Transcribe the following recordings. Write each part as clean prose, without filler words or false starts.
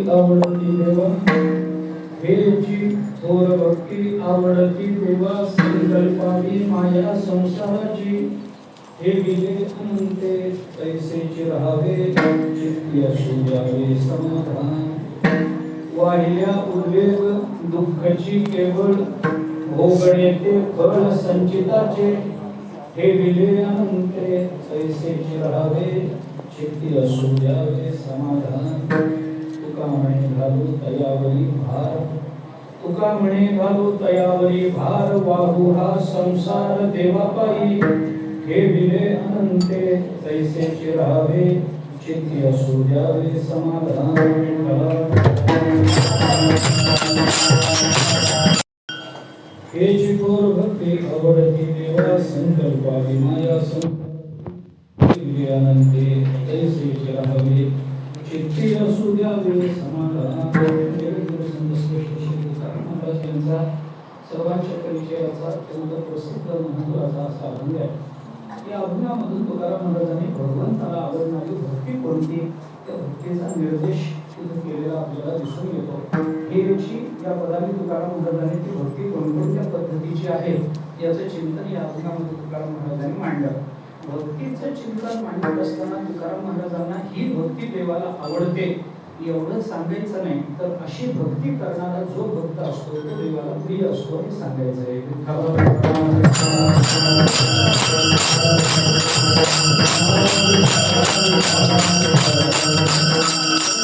आवडती देवा हेची थोर भक्ती आवडती देवा संकल्पावी माया संसाराची हे गेले अनंते तैसेचे राहावे चित्ती असू द्यावे समाधान वाहिल्या उद्वेग दुःखाची केवळ भोगण्याचे फळ संचिताचे हे गेले अनंते तैसेचे राहावे चित्ती असू द्यावे समाधान तुका म्हणे घालू तयावरी भार तुका म्हणे घालू तयावरी भार वाहू हा संसार देवापायी हे विले अनंते तैसेचे राहावे चित्ती असू द्यावे समाधान हे चिकोर भक्ती आवडती देवा संकल्पावी माया विले अनंते तैसेचे राहावे चित्ती असू द्यावे समाधान त्यांचा सर्वांच्या परिचयाचा अत्यंत प्रसिद्ध महत्त्वाचा असा अभंग आहे. या अभंगामधून तुकाराम महाराजांनी भगवंताला आवडणारी भक्ती कोणती त्या भक्तीचा निर्देश तिथे केलेला आपल्याला दिसून येतो. हेची या पदाने तुकाराम महाराजांनी ती भक्ती कोणकोणत्या पद्धतीची आहे याचं चिंतन या अभंगामध्ये तुकाराम महाराजांनी मांडलं. भक्तीचं चिंतन मांडत असताना तुकाराम महाराजांना ही भक्ती देवाला आवडते एवढं सांगायचं नाही तर अशी भक्ती करणारा जो भक्त असतो तो देवाला प्रिय असतो हे सांगायचं आहे.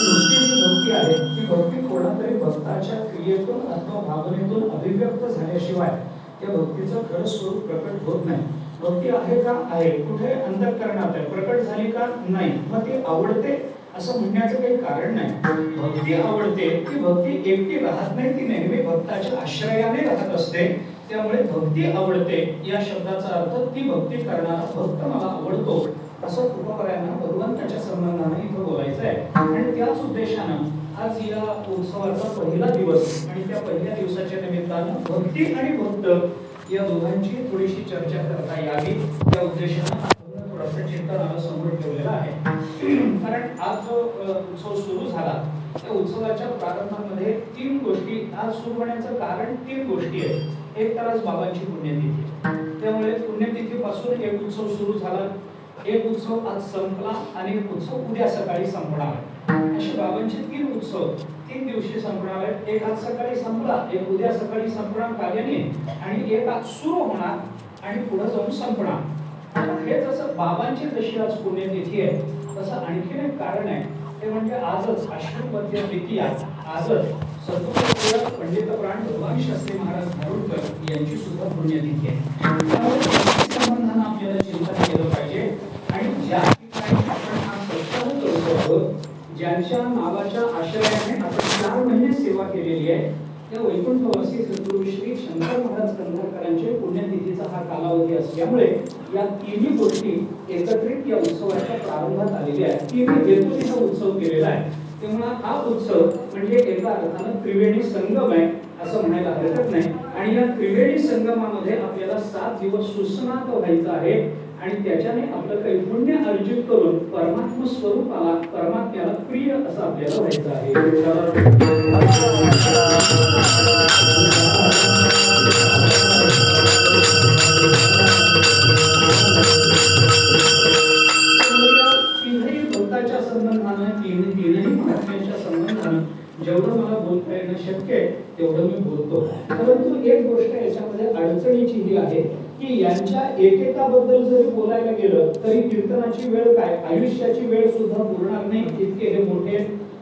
दुसरी जी भक्ती आहे ती भक्ती कोणातरी भक्ताच्या क्रियेतून अथवा भावनेतून अभिव्यक्त झाल्याशिवाय त्या भक्तीचं खरं स्वरूप प्रकट होत नाही. भक्ती आहे का आहे कुठे अंतःकरणात आहे प्रकट झाली का नाही मग ती आवडते असं म्हणण्याचं काही कारण नाही. भक्ती आवडते ती भक्ती एकटी राहत नाही ती नेहमी भक्ताच्या आश्रयाने राहत असते. त्यामुळे भक्ती आवडते या शब्दाचा अर्थ ती भक्ती करणारा भक्त मला आवडतो असं तुकोबारायांना भगवंताच्या संबंधाने इथं बोलायचं आहे. आणि त्याच उद्देशानं आज या उत्सवाचा पहिला दिवस आणि त्या पहिल्या दिवसाच्या निमित्तानं भक्ती आणि भक्त या दोघांची थोडीशी चर्चा करता यावी या उद्देशानं थोडंसं चिंतनाला समोर ठेवलेलं आहे. कारण आज जो उत्सव सुरू झाला त्या उत्सवाच्या प्रारंभामध्ये तीन गोष्टी आज सुरू होण्याचं कारण तीन गोष्टी आहेत. एक तर आज बाबांची पुण्यतिथी त्यामुळे पुण्यतिथीपासून एक उत्सव सुरू झाला एक उत्सव आज संपला आणि एक उत्सव उद्या सकाळी संपणार. असे बाबांचे तीन उत्सव तीन दिवशी संपणार आहेत. एक आज सकाळी संपला एक उद्या सकाळी संपणार कार्याने आणि एक आज सुरू होणार आणि पुढे जाऊन संपणार. हे जसं बाबांची जशी आज पुण्यतिथी आहे तसं आणखीन एक कारण आहे ते म्हणजे आजच अश्विन तृतीया आजच सद्गुरू पंडित प्राण भगवान शास्त्री महाराज धारुरकर यांची सुद्धा पुण्यतिथी आहे. संबंधानं आपल्याला चिंतन केलं पाहिजे आणि ज्या ठिकाणी आपण हा सत्कार करतो आहोत ज्यांच्या नावाच्या आश्रयाने आपण 4 महिने सेवा केलेली आहे त्या वैकुंठवासी सद्गुरू श्री शंकर महाराज कंधारकरांचे पुण्यतिथीचा हा कालावधी असल्यामुळे या तिन्ही गोष्टी एकत्रित या उत्सवाच्या प्रारंभात आलेल्या आहेत. तिन्ही हेतूने हा उत्सव केलेला आहे. तेव्हा हा उत्सव म्हणजे एका अर्थानं त्रिवेणी संगम आहे असं म्हणायला हरकत नाही. आणि या त्रिवेणी संगमामध्ये आपल्याला 7 दिवस सुस्नात व्हायचं आहे आणि त्याच्याने आपलं काही पुण्य अर्जित करून परमात्म स्वरूपाला परमात्म्याला प्रिय असं आपल्याला व्हायचं आहे. तीनही भक्ताच्या संबंधानं तीनही महात्म्यांच्या संबंधानं जेवढं मला बोलता येणं शक्य आहे तेवढं मी बोलतो. परंतु एक गोष्ट याच्यामध्ये अडचणीची ही आहे की यांच्या एकेकाबद्दल जरी बोलायला गेलं तरी कीर्तनाची वेळ काय आयुष्याची वेळ सुद्धा पुरणार नाही. इतके हे मोठे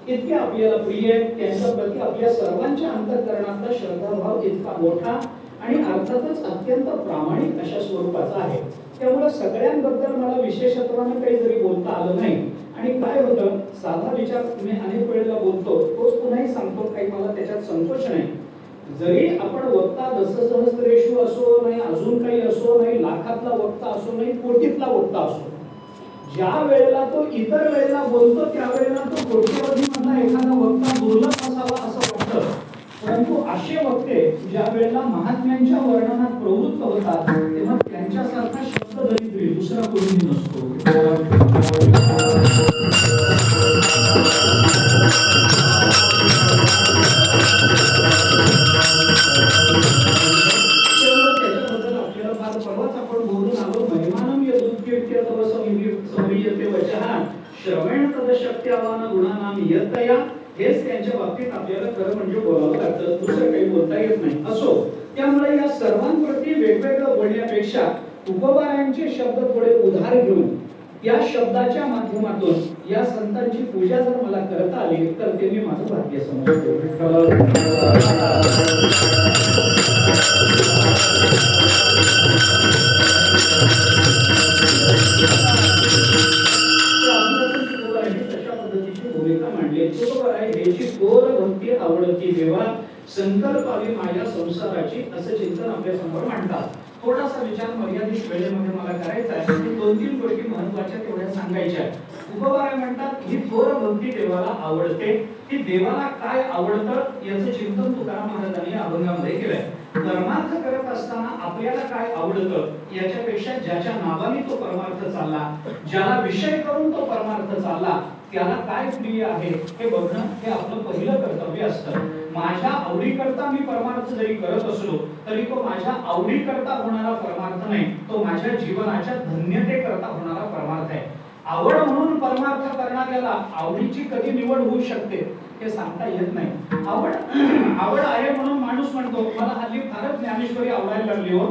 इतके आपल्याला प्रिय त्यांच्या प्रती आपल्या सर्वांच्या अंतःकरणातला श्रद्धाभाव इतका मोठा आणि अर्थातच अत्यंत प्रामाणिक अशा स्वरूपाचा आहे. त्यामुळे सगळ्यांबद्दल मला विशेषत्वाने काही जरी बोलता आलं नाही. आणि काय होतं साधा विचार मी अनेक वेळेला बोलतो तोच पुन्हाही सांगतो काही मला त्याच्यात संकोच नाही. जरी आपण वक्ता दशसहस्रेषु असो नाही अजून काही असो नाही लाखातला वक्ता असो नाही कोटीतला वक्ता असो ज्या वेळेला तो इतर वेळेला बोलतो त्यावेळेला तो कोट्यवधी मधला एखादा वक्ता दुर्लभ असावा असं वाटतं. परंतु असे वक्ते ज्या वेळेला महात्म्यांच्या वर्णनात प्रवृत्त होतात तेव्हा त्यांच्यासारखा शब्द दरिद्री दुसरा कोणी नसतो. घडतया हेच त्यांच्या बाबतीत आपल्याला खरं म्हणजे बोलावं लागतं, दुसरं काही बोलता येत नाही. असो, त्यामुळे या सर्वांवरती वेगवेगळं बोलण्यापेक्षा उपवारांचे शब्द थोडे उधार घेऊन या शब्दाच्या माध्यमातून या संतांची पूजा जर मला करता आली तर ते मी माझं भाग्य समजतो. भक्ती आवडती देवा संकल्पावी माझ्या संसाराची असं चिंतन आपल्या समोर मांडतात. थोडासा विचार मर्यादित वेळेमध्ये मला करायचा आहे. 2-3 गोष्टी महत्त्वाच्या तेवढ्या सांगायच्या. उपवार म्हणतात ही थोर भक्ती देवाला आवडते. की देवाला काय आवडतं याचं चिंतन तुकाराम महाराजांनी अभंगामध्ये केलंय. परमार्थ करत असताना आपल्याला काय आवडतं याच्यापेक्षा ज्याच्या नावाने तो परमार्थ चालला, ज्याला विषय करून तो परमार्थ चालला, त्याला काय प्रिय आहे हे बघणं हे आपलं पहिलं कर्तव्य असतं. माझ्या आवडीकरता मी परमार्थ जरी करत असलो तरी तो माझ्या आवडीकरता होणारा परमार्थ नाही, तो माझ्या जीवनाच्या धन्यतेकरता होणारा परमार्थ आहे. आवड म्हणून परमार्थ करणाऱ्याला आवडीची कधी निवड होऊ शकते हे सांगता येत नाही. आवड आहे म्हणून माणूस म्हणतो मला हल्ली फारच ज्ञानेश्वरी आवडायला लागली हो.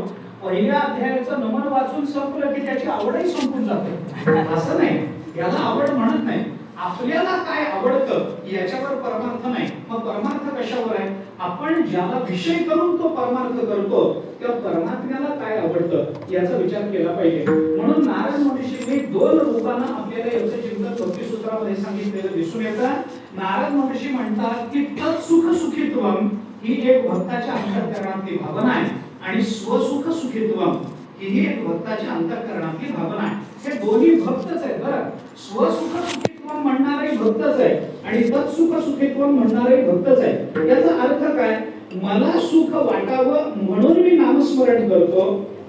पहिल्या अध्यायाचं नमन वाचून संपलं की त्याची आवडही संपून जाते. असं नाही, याला आवड म्हणत नाही. आपल्याला काय आवडतं याच्यावर परमार्थ नाही. मग परमार्थ कशावर आहे? आपण ज्याला विषय करून तो परमार्थ करतो त्या परमात्म्याला काय आवडतं याचा विचार केला पाहिजे. म्हणून नारायण मुनींनी 2 रूपानं आपल्याला याचं चिंतन भक्तिसूत्रामध्ये सांगितलेलं दिसून येतं. नारायण मुनी म्हणतात की तत्सुख सुखित्वम ही एक भक्ताच्या अंतःकरणातली भावना आहे आणि स्वसुख सुखित्वम ही एक भक्ताच्या अंतःकरणातली भावना आहे. हे दोन्ही भक्तच आहेत बरं. स्वसुख सुखित्वम म्हणणारे भक्तच आहे आणि तत्सुख सुखित्वम म्हणणारे भक्तच आहे. याचा अर्थ काय? मला सुख वाटावं म्हणून मी नामस्मरण करतो,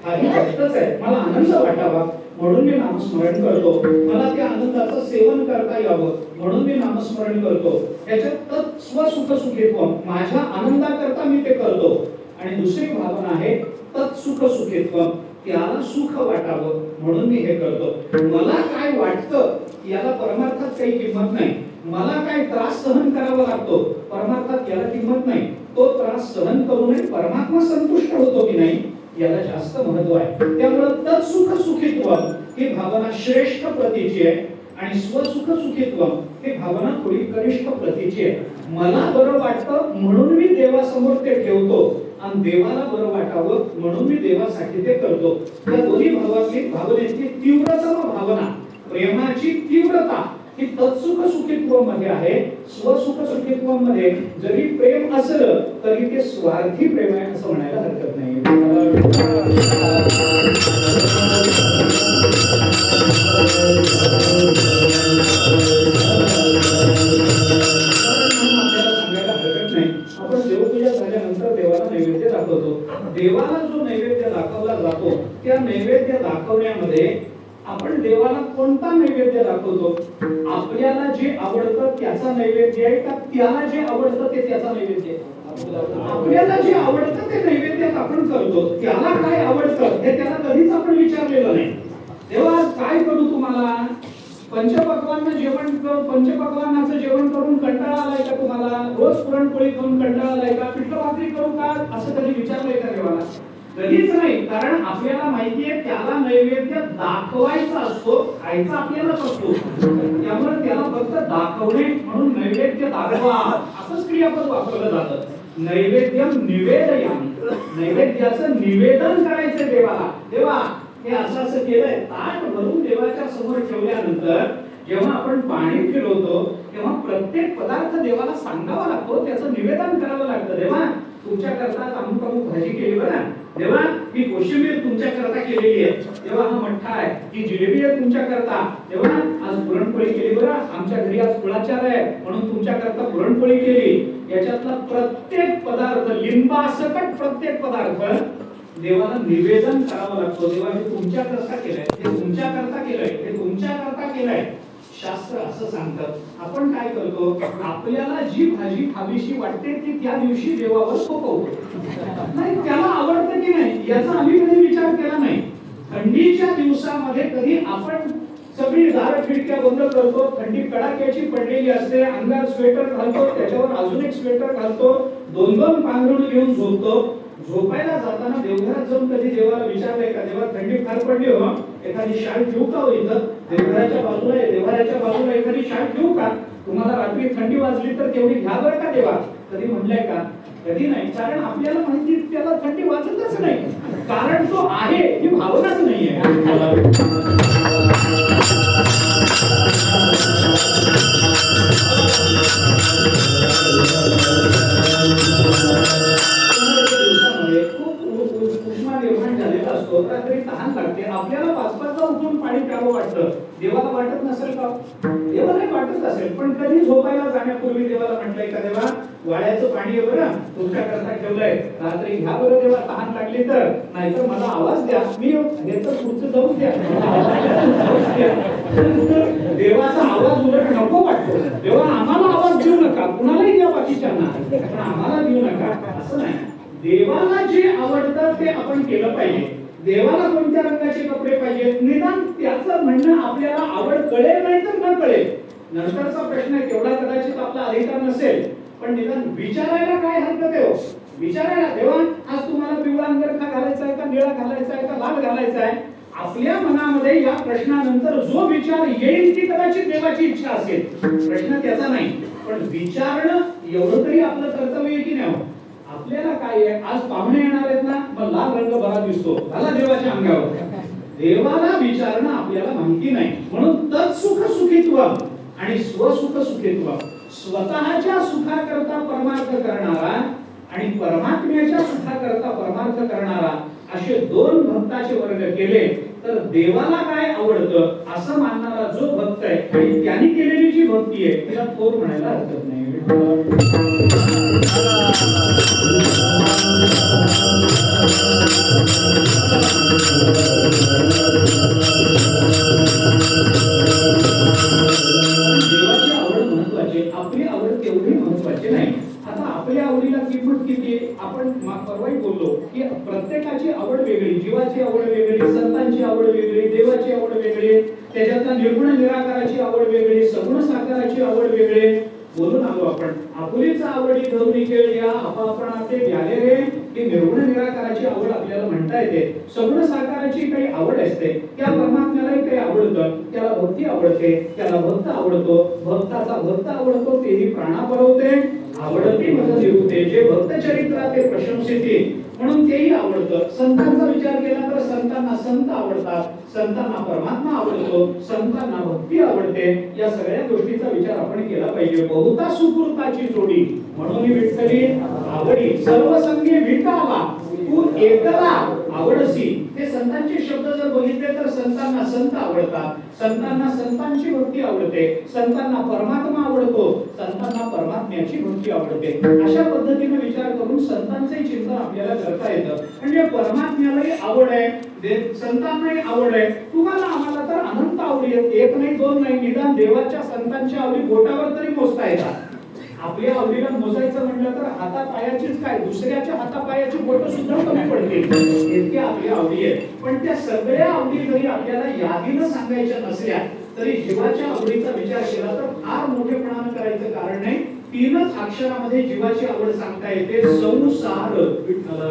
हाही भक्तच आहे. मला आनंद वाटावा म्हणून मी नामस्मरण करतो, मला त्या आनंदाचं सेवन करता यावं म्हणून मी नामस्मरण करतो. याच्यात स्वसुख सुखित्वम माझ्या आनंदाकरता मी ते करतो. आणि दुसरी भावना आहे तत्सुख सुखित्वम त्याला सुख वाटावं म्हणून मी हे करतो. मला काय वाटतं याला परमार्थात काही किंमत नाही. मला काय त्रास सहन करावा लागतो परमार्थात याला किंमत नाही. तो त्रास सहन करूनही परमात्मा संतुष्ट होतो की नाही याला जास्त महत्व आहे. त्यामुळे तत्सुख सुखित्वम ही भावना श्रेष्ठ प्रतीची आहे आणि स्वसुख सुखित्वम ही भावना थोडी कनिष्ठ प्रतीची आहे. मला बरं वाटतं म्हणून मी देवासमोर ते ठेवतो आणि देवाला बरं वाटावं म्हणून मी देवासाठी ते करतो. या दोन्ही भावनेची तीव्रतम भावना, प्रेमाची तीव्रता ही तत्सुख सुखित्व मध्ये आहे. स्वसुख सुखित्व मध्ये जरी प्रेम असलं तरी ते स्वार्थी प्रेम आहे असं म्हणायला हरकत नाही. आपण देवपूजा झाल्यानंतर देवाला नैवेद्य दाखवतो. देवाला जो नैवेद्य दाखवला जातो त्या नैवेद्य दाखवण्यामध्ये आपण देवाला कोणता नैवेद्य दाखवतो? आपल्याला जे आवडतं त्याचा नैवेद्य आहे का त्याला जे आवडतं ते त्याचा नैवेद्य आहे? आपल्याला जे आवडतं ते नैवेद्यात आपण करतो. त्याला काय आवडतं हे त्याला कधीच आपण विचारलेलं नाही. देवा काय करू तुम्हाला? पंचपक्वान्न जेवण करून पंचपक्वान्नाचं जेवण करून कंटाळा आलाय का तुम्हाला? रोज पुरणपोळी खाऊन कंटाळा आलाय का? पिठलं भाकरी करू का? असं कधी विचारलंय का देवाला? कधीच नाही. कारण आपल्याला माहितीये त्याला नैवेद्य दाखवायचा असतो, खायचा आपल्यालाच असतो. त्यामुळे त्याला फक्त दाखवणे म्हणून नैवेद्य दाखवा असंच क्रियापद वापरलं जातं. नैवेद्यम निवेदयामि, नैवेद्याचं निवेदन करायचं देवाला. देवा हे असं केलंय. ताट भरून देवाच्या समोर ठेवल्यानंतर जेव्हा आपण पाणी फिरवतो तेव्हा प्रत्येक पदार्थ देवाला सांगावा लागतो, त्याचं निवेदन करावं लागतं. देवा तुमच्या करता अमुक अमुक भाजी केली बरं, देवा ही कोशिंबीर तुमच्या करता केलेली आहे, देवा हा मठ्ठा आहे, ही जिलेबी आहे तुमच्या करता, देवा आज पुरणपोळी केली बरं, आमच्या घरी आज कुळाचार आहे म्हणून तुमच्या करता पुरणपोळी केली. याच्यातला प्रत्येक पदार्थ लिंबासकट प्रत्येक पदार्थ देवाला निवेदन करावं लागतो. देवा हे तुमच्या करता केलंय, हे तुमच्या करता केलंय, हे तुमच्या करता केलंय. शास्त्र असं सांगतं. आपण काय करतो? आपल्याला जी भाजी खावीशी वाटते ती त्या दिवशी देवावर सोपवतो. नाही त्याला आवडतं की नाही याचा आम्ही कधी विचार केला नाही. थंडीच्या दिवसामध्ये कधी आपण सगळी दार खिडक्या बंद करतो, थंडी कडाक्याची पडलेली असते, अंगात स्वेटर घालतो, त्याच्यावर अजून एक स्वेटर घालतो, दोन दोन पांघरुण घेऊन झोपतो. झोपायला जाताना देवघरात जाऊन कधी देवाला विचारलंय का, देवा थंडी फार पडली हो, एखादी शाळ ठेवू का हो इथं, देवघराच्या बाजूला एखादी शाळ ठेवू का, तुम्हाला रात्री थंडी वाजली तर तेवढी घ्या बरं का देवा, कधी म्हणलंय का? कधी नाही. कारण आपल्याला माहिती त्याला थंडी वाजतच नाही, कारण तो आहे ही भावनाच नाहीये. निर्माण झालेला असतो, रात्री तहान लागते, आपल्याला पाच पाचदा उठून पाणी प्यावं वाटतं, देवाला वाटत नसेल का? देवाला वाटत असेल, पण कधी झोपायला जाण्यापूर्वी देवाला म्हटलंय का, देवा वाळ्याचं पाणी आहे बरं तुमच्याकरता ठेवलंय, रात्री घ्या बरं देवा, तहान लागली तर, नाहीतर मला आवाज द्या, मी घेतो पुढचं जाऊन द्या. देवाचा आवाज उलट नको वाटतो, देवा आम्हाला आवाज देऊ नका, कुणालाही द्या बाकीच्यांना, पण आम्हाला देऊ नका, असं नाही. देवाला जे आवडतं ते आपण केलं पाहिजे. देवाला कोणत्या रंगाचे कपडे पाहिजेत, निदान त्याचं म्हणणं आपल्याला आवड कळेल नाही तर न कळेल, नंतरचा प्रश्न आहे, तेवढा कदाचित आपला अधिकार नसेल, पण निदान विचारायला काय हरकत आहे? विचारायला, देवा आज तुम्हाला पिवळा अंगरखा घालायचा आहे का, निळा घालायचा आहे का, लाल घालायचा आहे? आपल्या मनामध्ये या प्रश्नानंतर जो विचार येईल ती कदाचित देवाची इच्छा असेल, प्रश्न त्याचा नाही, पण विचारणं एवढं तरी आपलं कर्तव्य आहे की नाही? आपल्याला काय आहे, आज पाहुणे येणार आहेत ना, मग लाल रंग बरा दिसतो, घाला देवाच्या अंगावर. देवाला विचारणं आपल्याला माहिती नाही, म्हणून तत्सुख सुखित्व आणि स्वसुख सुखित्व, स्वतःच्या सुखाकरता परमार्थ करणारा आणि परमात्म्याच्या सुखाकरता परमार्थ करणारा, असे दोन भक्ताचे वर्ग केले तर देवाला काय आवडतं असं मानणारा जो भक्त आहे आणि त्यांनी केलेली जी भक्ती आहे तिला थोर म्हणायला हरकत नाही. देवाची आवड महत्वाची, आपली आवड तेवढी महत्वाची नाही. आता आपल्या आवडीला किंमत किती आहे? आपण परवाही बोललो की प्रत्येकाची आवड वेगळी, जीवाची आवड वेगळी, संतांची आवड वेगळी, देवाची आवड वेगळी, त्याच्यातल्या निर्गुण निराकाराची आवड वेगळी, सगुण साकाराची आवड वेगळी. बोलून आलो आपण, आपुलीचा आवडी धरून केळ या आपापणाचे द्याले रे, की निर्गुण निराकाराची आवड आपल्याला म्हणता येते. सगुण साकाराची काही आवड असते, त्या परमात्म्यालाही काही आवडतं, त्याला भक्ती आवडते, त्याला भक्त आवडतो, भक्ताचा भक्त आवडतो, तेही प्राणा पळवते, आवडती मज निरुते, जे भक्त चरित्राते प्रशंसिते, म्हणून तेही आवडतं. संतांचा विचार केला तर संतांना संत आवडतात, संतांना परमात्मा आवडतो, संतांना भक्ती आवडते. या सगळ्या गोष्टीचा विचार आपण केला पाहिजे. बहुता सुकृताची जोडी म्हणून विठ्ठली आवडी, सर्व संगे विटावा तू एकला आवडसी. हे संतांचे शब्द जर बघितले तर संतांना संत आवडतात, संतांना संतांची भक्ती आवडते, संतांना परमात्मा आवडतो, संतांना परमात्म्याची भक्ती आवडते. अशा पद्धतीने विचार करून संतांचे चिंतन आपल्याला करता येतं. म्हणजे परमात्म्यालाही आवड आहे, संतांनाही आवड आहे, तुम्हाला आम्हाला तर अनंत आवडी आहेत, एक नाही दोन नाही, निदान देवाच्या संतांच्या आवडी बोटावर तरी मोजता येतात. आपल्या आवडीला मोजायचं म्हटलं तर हातापायाचीच काय, दुसऱ्याच्या हातापायाची बोट सुद्धा कमी पडतील इतक्या आपल्या आवडी आहेत. पण त्या सगळ्या आवडी जरी आपल्याला यादीनं सांगायच्या नसल्या तरी जीवाच्या आवडीचा विचार केला तर फार मोठेपणानं करायचं कारण नाही. तीनच अक्षरामध्ये जीवाची आवड सांगता येते, संसार. विठ्ठला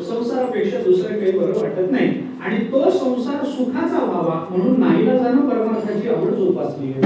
संसारापेक्षा दुसरं काही बरं वाटत नाही आणि तो संसार सुखाचा व्हावा म्हणून नाईलाजानं परमार्थाची आवड जोपासली आहे.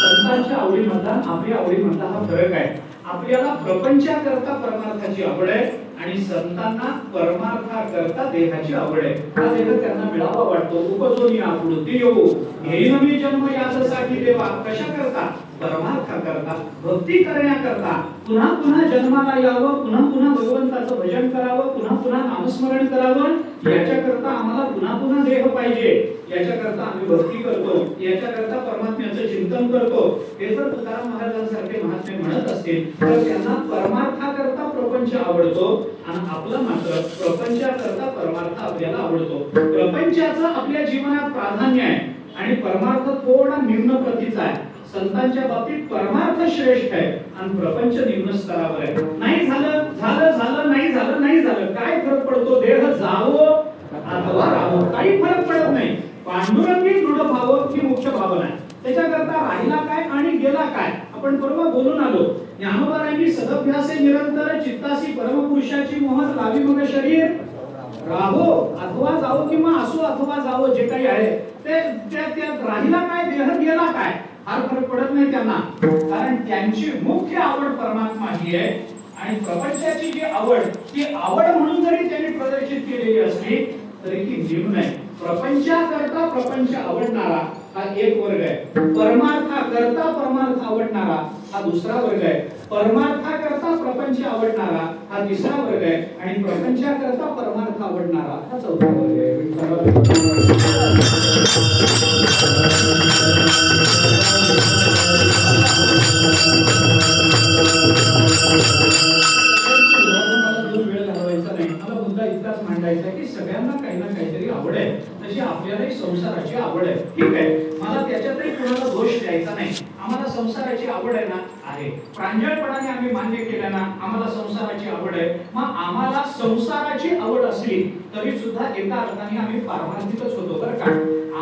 संतांच्या आवडीमधला आपल्या आवडीमधला हा फरक आहे. आपल्याला प्रपंचाकरता परमार्थाची आवड आहे आणि संतांना परमार्थाकरता देहाची आवड आहे. हा देह त्यांना मिळावा वाटतो. उपजोनी आकृती येऊ घेईन मी जन्म यासाठी देवा, कशा करता? परमार्थाकरता, भक्ती करण्याकरता, पुन्हा पुन्हा जन्माला यावं, पुन्हा पुन्हा भगवंताचं भजन करावं, पुन्हा पुन्हा नामस्मरण करावं, याच्याकरता आम्हाला पुन्हा पुन्हा देह पाहिजे, याच्याकरता आम्ही भक्ती करतो, याच्याकरता परमात्म्याचं चिंतन करतो. हे जर तुकाराम महाराजांसारखे महात्मे म्हणत असतील तर त्यांना परमार्थाकरता प्रपंच आवडतो आणि आपला मात्र प्रपंचाकरता परमार्थ आपल्याला आवडतो. प्रपंचाचं आपल्या जीवनात प्राधान्य आहे आणि परमार्थ थोडा निम्न प्रतीचा आहे. संतांच्या बाबतीत परमार्थ श्रेष्ठ आहे आणि प्रपंच निम्न स्तरावर आहे. नाही झालं झालं झालं, नाही झालं नाही झालं, काय फरक पडतो? देह जावो अथवा राहो, काही फरक पडत नाही. पांडुरंगी दृढ भाव ही मुख्य भावना आहे. त्याच्याकरता राहिला काय आणि गेला काय आपण परवा बोलून आलो. ज्ञानोबारांनी सदभ्यासे निरंतर चित्तासी परमपुरुषाची मोहर लावी मग शरीर राहो अथवा जावो किंवा असो अथवा जावो, जे काही आहे ते त्यात राहिला काय देह गेला काय फार फरक पडत नाही त्यांना, कारण त्यांची मुख्य आवड परमात्मा ही आहे. आणि प्रपंचाची जी आवड, ती आवड म्हणून जरी त्यांनी प्रदर्शित केलेली असली तरी ती निम्न आहे. प्रपंचाकरता प्रपंच आवडणारा हा एक वर्ग आहे. परमार्थाकरता परमार्थ आवडणारा हा दुसरा वर्ग आहे. परमार्थाकरता प्रपंच आवडणारा हा तिसरा वर्ग आहे आणि प्रपंचाकरता परमार्थ आवडणारा हा चौथा वर्ग आहे. की सगळ्यांना काही ना काहीतरी आवड आहे, तशी आपल्यालाही संसाराची आवड आहे. ठीक आहे, मला त्याच्यातही कोणाला दोष द्यायचा नाही. आम्हाला संसाराची आवड आहे ना, आहे. प्रांजळपणाने आम्ही मान्य केलं ना, आम्हाला संसाराची आवड आहे. मग आम्हाला संसाराची आवड असली तरी सुद्धा एका अर्थाने आम्ही पारमार्थिकच होतो बरं का.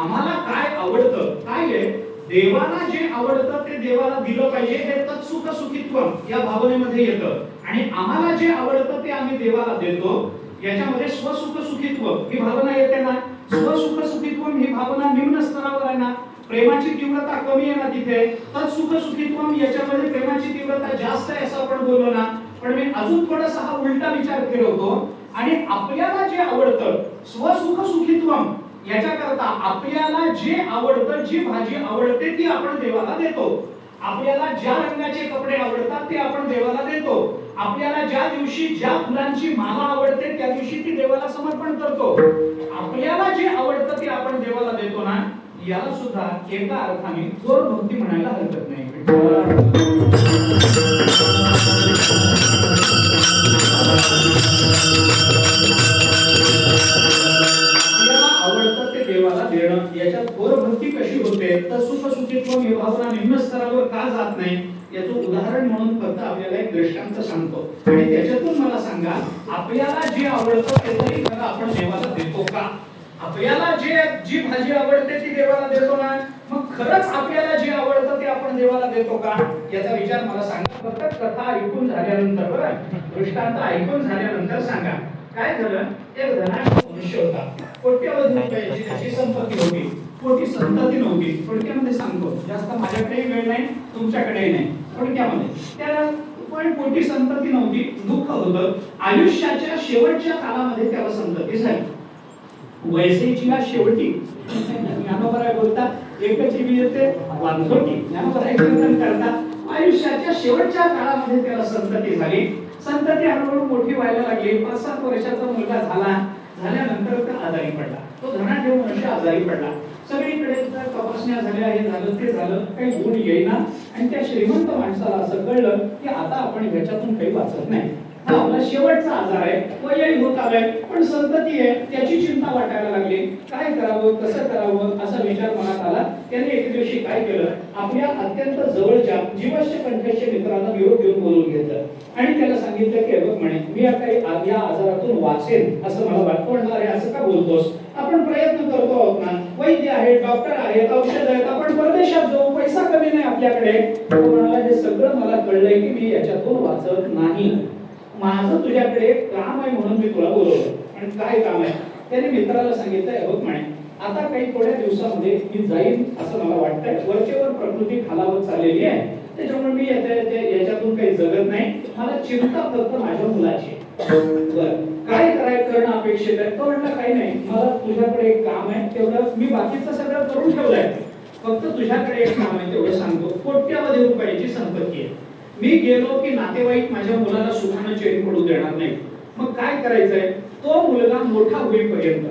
आम्हाला काय आवडतं, काय आहे, देवाला जे आवडतं ते देवाला दिलं पाहिजे, हे तत्सुख सुखित्वम या भावनेमध्ये येतं. आणि आम्हाला जे आवडतं ते आम्ही देवाला देतो. याच्यामध्ये स्वसुख सुखित्व ही भावना येते ना. स्वसुख सुखित्व ही भावना निम्न स्तरावर आहे ना. प्रेमाची तीव्रता कमी आहे ना तिथे. तत्सुख सुखित्व याच्यामध्ये प्रेमाची तीव्रता जास्त आहे असं आपण बोललो ना. पण मी अजून थोडासा हा उलटा विचार फिरवतो आणि आपल्याला जे आवडतं स्वसुख सुखित्व याच्याकरता आपल्याला जे आवडतं, जी भाजी आवडते ती आपण देवाला देतो. आपल्याला ज्या रंगाचे कपडे आवडतात ते आपण देवाला देतो. आपल्याला ज्या दिवशी ज्या फुलांची माला आवडते त्या दिवशी ती देवाला समर्पण करतो. आपल्याला जे आवडतं ते आपण देवाला देतो ना. याला सुद्धा एका अर्थाने थोर भक्ती म्हणायला हरकत नाही. आवडतं ते देवाला देणं, याच्यात थोर भक्ती कशी होते, तर सुख सुखित्व ही भावना निम्न स्तरावर का जात नाही याचं उदाहरण म्हणून फक्त आपल्याला एक दृष्टांत सांगतो. आणि त्याच्यातून मला सांगा, आपल्याला जे आवडतं ते तरी खरं आपण देवाला देतो का? आपल्याला जी भाजी आवडते ती देवाला देतो ना. मग खरंच आपल्याला जे आवडतं ते आपण देवाला देतो का याचा विचार मला सांगा. फक्त कथा ऐकून झाल्यानंतर, बरं, दृष्टांत ऐकून झाल्यानंतर सांगा. काय झालं, एक धनाढ्य मनुष्य होता. कोट्यवधी रुपयाची त्याची संपत्ती होती, कोटी संतती नव्हती. थोडक्यामध्ये सांगतो, जास्त माझ्याकडेही वेळ नाही, तुमच्याकडेही नाही. थोडक्यामध्ये त्याला पण कोटी संतती नव्हती, दुःख होतं. आयुष्याच्या शेवटच्या काळामध्ये त्याला संतती झाली. वयसेच्या शेवटी ज्ञानोबराय बोलतात, एकच जीवी येते वांझोटी. ज्ञानोबराय कीर्तन करतात, आयुष्याच्या शेवटच्या काळामध्ये त्याला संतती झाली. संतती हळूहळू मोठी व्हायला लागली. 5-7 वर्षाचा मुलगा झाल्यानंतर तो आजारी पडला. तो धनाढ्य मनुष्य आजारी पडला. सगळीकडे तपासण्या झाल्या, हे झालं ते झालं, काही गुण येईना. आणि त्या श्रीमंत माणसाला असं कळलं की आता आपण ह्याच्यातून काही वाचत नाही. हा आपला शेवटचा आजार आहे, वयही होत आलाय, पण संतती आहे, त्याची चिंता वाटायला लागली. काय करावं, कसं करावं असा विचार मनात आला. त्याने एक दिवशी काय केलं, आपल्या अत्यंत जवळच्या जीवश्य कंठश्य मित्राला निरोप घेऊन बोलून घेतलं आणि त्याला सांगितलं की बघ म्हणे, मी या आजारातून वाचेन असं मला वाटतं. म्हणलं अरे असं का बोलतोस, आपण प्रयत्न करतो आहोत ना, वैद्य आहेत, डॉक्टर आहेत, औषध आहेत, आपण परदेशात जाऊ, पैसा कमी नाही आपल्याकडे. तो म्हणाला हे सगळं मला कळलंय की मी याच्यातून वाचत नाही, माझं तुझ्याकडे काम आहे म्हणून मी तुला बोलवलं. आणि काय काम आहे, त्याने मित्राला सांगितलं, बघ म्हणे आता काही थोड्या दिवसामध्ये मी जाईन असं मला वाटतंय, वरचेवर प्रकृती खालावत चाललेली आहे, त्याच्यामुळे मी याच्यातून काही जगत नाही, मला चिंता फक्त माझ्या मुलाची. बरं, काय करणं अपेक्षित आहे? तो म्हटलं काही नाही, मला तुझ्याकडे एक काम आहे, तेवढं मी बाकीचं सगळं करून ठेवलंय, फक्त तुझ्याकडे एक काम आहे तेवढं सांगतो. कोट्यवधी रुपयाची संपत्ती आहे, मी गेलो की नातेवाईक माझ्या मुलाला सुखानं चैन पडू देणार नाही. मग काय करायचंय, तो मुलगा मोठा होईपर्यंत,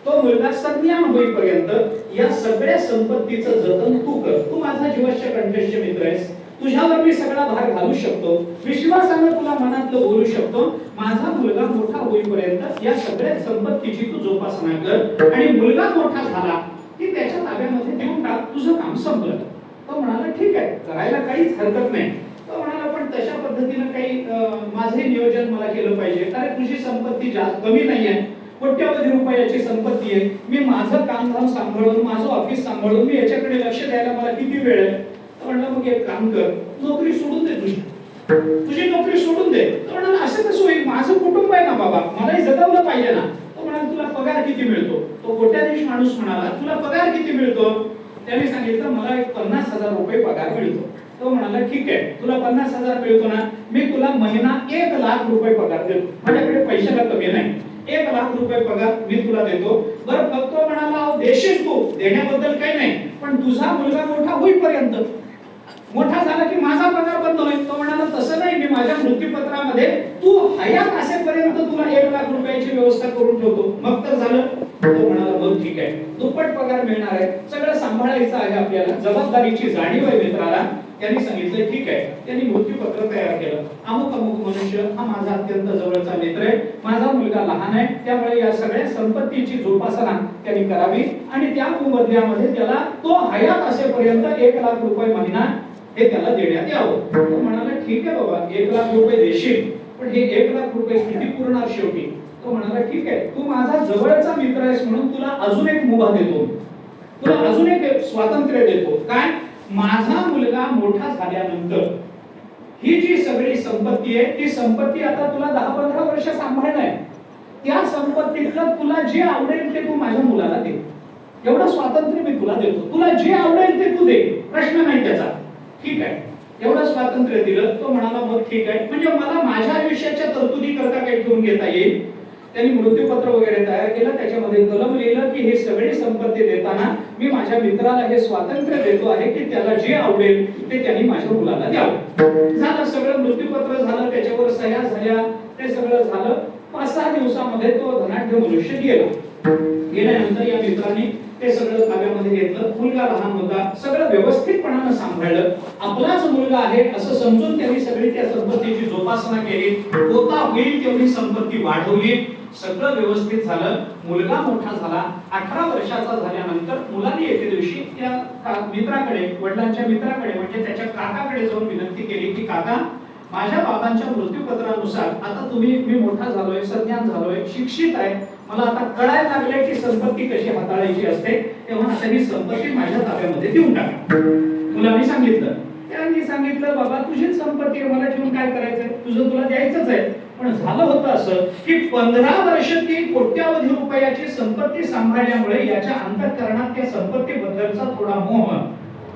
तो मुलगा सज्ञान होईपर्यंत या सगळ्या संपत्तीचं जतन तू कर. तू माझा जीवश्य कंठश्य मित्र आहेस, तुझ्यावर मी सगळा भार घालू शकतो, विश्वासाने तुला मनातलं बोलू शकतो, माझा मुलगा मोठा होईपर्यंत या सगळ्या संपत्तीची तू जोपासना कर, आणि मुलगा मोठा झाला की त्याच्या ताब्यामध्ये देऊन टाक, तुझं काम संपलं. तो म्हणाला ठीक आहे, करायला काहीच हरकत नाही. तो म्हणाला पण तशा पद्धतीनं काही माझे नियोजन मला केलं पाहिजे, कारण तुझी संपत्ती जास्त कमी नाहीये, कोट्यावधी रुपयाची संपत्ती आहे, मी माझं कामधाम सांभाळून, माझं ऑफिस सांभाळून मी याच्याकडे लक्ष द्यायला मला किती वेळ आहे. तो म्हणला मग एक काम कर, नोकरी सोडून दे, तुझी नोकरी सोडून दे. तो म्हणाला असं कसं होईल, माझं कुटुंब आहे ना बाबा, मलाही जगवलं पाहिजे ना. तो म्हणाला तुला पगार किती मिळतो. तो कोट्याधीश माणूस म्हणाला तुला पगार किती मिळतो. त्याने सांगितलं मला एक 50,000 रुपये पगार मिळतो. तो म्हणाला ठीक आहे, तुला 50,000 मिळतो ना, मी तुला महिना 1,00,000 रुपये पगार देतो, माझ्याकडे पैशाला कमी नाही, 1,00,000 रुपये पगार मी तुला देतो. बरं फक्त म्हणाला देशील तू, देण्याबद्दल काही नाही, पण तुझा मुलगा मोठा होईपर्यंत, मोठा झाला की माझा पगार बंद होईल. तो म्हणाला तसं नाही, मी माझ्या मृत्यूपत्रामध्ये तू हयात असेपर्यंत तुला 1,00,000 रुपयाची व्यवस्था करून ठेवतो. मग तर झालं. तो म्हणाला बघ ठीक आहे, दुप्पट पगार मिळणार आहे, सगळं सांभाळायचं आहे आपल्याला, जबाबदारीची जाणीव आहे मित्राला. त्यांनी सांगितलं ठीक आहे. त्यांनी मृत्यूपत्र तयार केलं. अमुक अमुक मनुष्य हा माझा अत्यंत जवळचा मित्र आहे, माझा मुलगा लहान आहे, त्यामुळे या सगळ्या संपत्तीची जोपासना त्यांनी करावी, आणि त्या मोबदल्यामध्ये त्याला तो हयात असेपर्यंत 1,00,000 रुपये महिना हे त्याला देण्यात यावं. तो म्हणाला ठीक आहे बाबा, 1,00,000 रुपये देशील, पण हे 1,00,000 रुपये किती पुरणार शेवटी. तो म्हणाला ठीक आहे, तू माझा जवळचा मित्र आहेस म्हणून तुला अजून एक मुभा देतो, तुला अजून एक स्वातंत्र्य देतो. काय, माझा मुलगा मोठा झाल्यानंतर ही जी सगळी संपत्ती आहे, ती संपत्ती आता तुला 10-15 वर्ष सांभाळणं आहे. त्या संपत्तीतलं तुला जे आवडेल ते तू माझ्या मुलाला दे, एवढं स्वातंत्र्य मी तुला देतो, तुला जे आवडेल ते तू दे, प्रश्न नाही त्याचा. ठीक आहे, एवढं स्वातंत्र्य दिलं. तो म्हणाला मग ठीक आहे, म्हणजे मला माझ्या आयुष्याच्या तरतुदी करता काही ठेवून घेता येईल. त्यांनी मृत्यूपत्र वगैरे तयार केलं, त्याच्यामध्ये कलम लिहिलं की हे सगळी संपत्ती देताना मी माझ्या मित्राला हे स्वातंत्र्य देतो आहे की त्याला जे आवडेल ते त्यांनी माझ्या मुलाला द्यावं. झालं, सगळं मृत्यूपत्र झालं, त्याच्यावर सह्या झाल्या, ते सगळं झालं. 5-6 दिवसामध्ये तो धनाढ्य मनुष्य गेल्यानंतर या मित्रांनी ते सगळं ताब्यामध्ये घेतलं. मुलगा लहान होता, सगळं व्यवस्थितपणानं सांभाळलं. आपलाच मुलगा आहे असं समजून त्यांनी सगळी त्या संपत्तीची जोपासना केली. होता होईल तेवढी संपत्ती वाढवली. सगळं व्यवस्थित झालं. मुलगा मोठा झाला. 18 वर्षाचा झाल्यानंतर मुलाने एके दिवशी त्या मित्राकडे, वडिलांच्या मित्राकडे म्हणजे त्याच्या काकाकडे जाऊन विनंती केली की काका, माझ्या बाबांच्या मृत्यूपत्रानुसार आता मी मोठा झालोय, संज्ञान झालोय, शिक्षित आहे, मला आता कळायला लागले की संपत्ती कशी हाताळायची असते, तेव्हा आता ही संपत्ती माझ्या ताब्यामध्ये देऊन टाका. मुलांनी सांगितलं. त्यांनी सांगितलं बाबा तुझीच संपत्ती आहे, मला ठेवून काय करायचंय, तुझं तुला द्यायचंच आहे. पण झालं होतं असं की 15 वर्ष ती कोट्यावधी रुपयाची संपत्ती सांभाळल्यामुळे याच्या अंतःकरणात त्या संपत्तीबद्दलचा थोडा मोह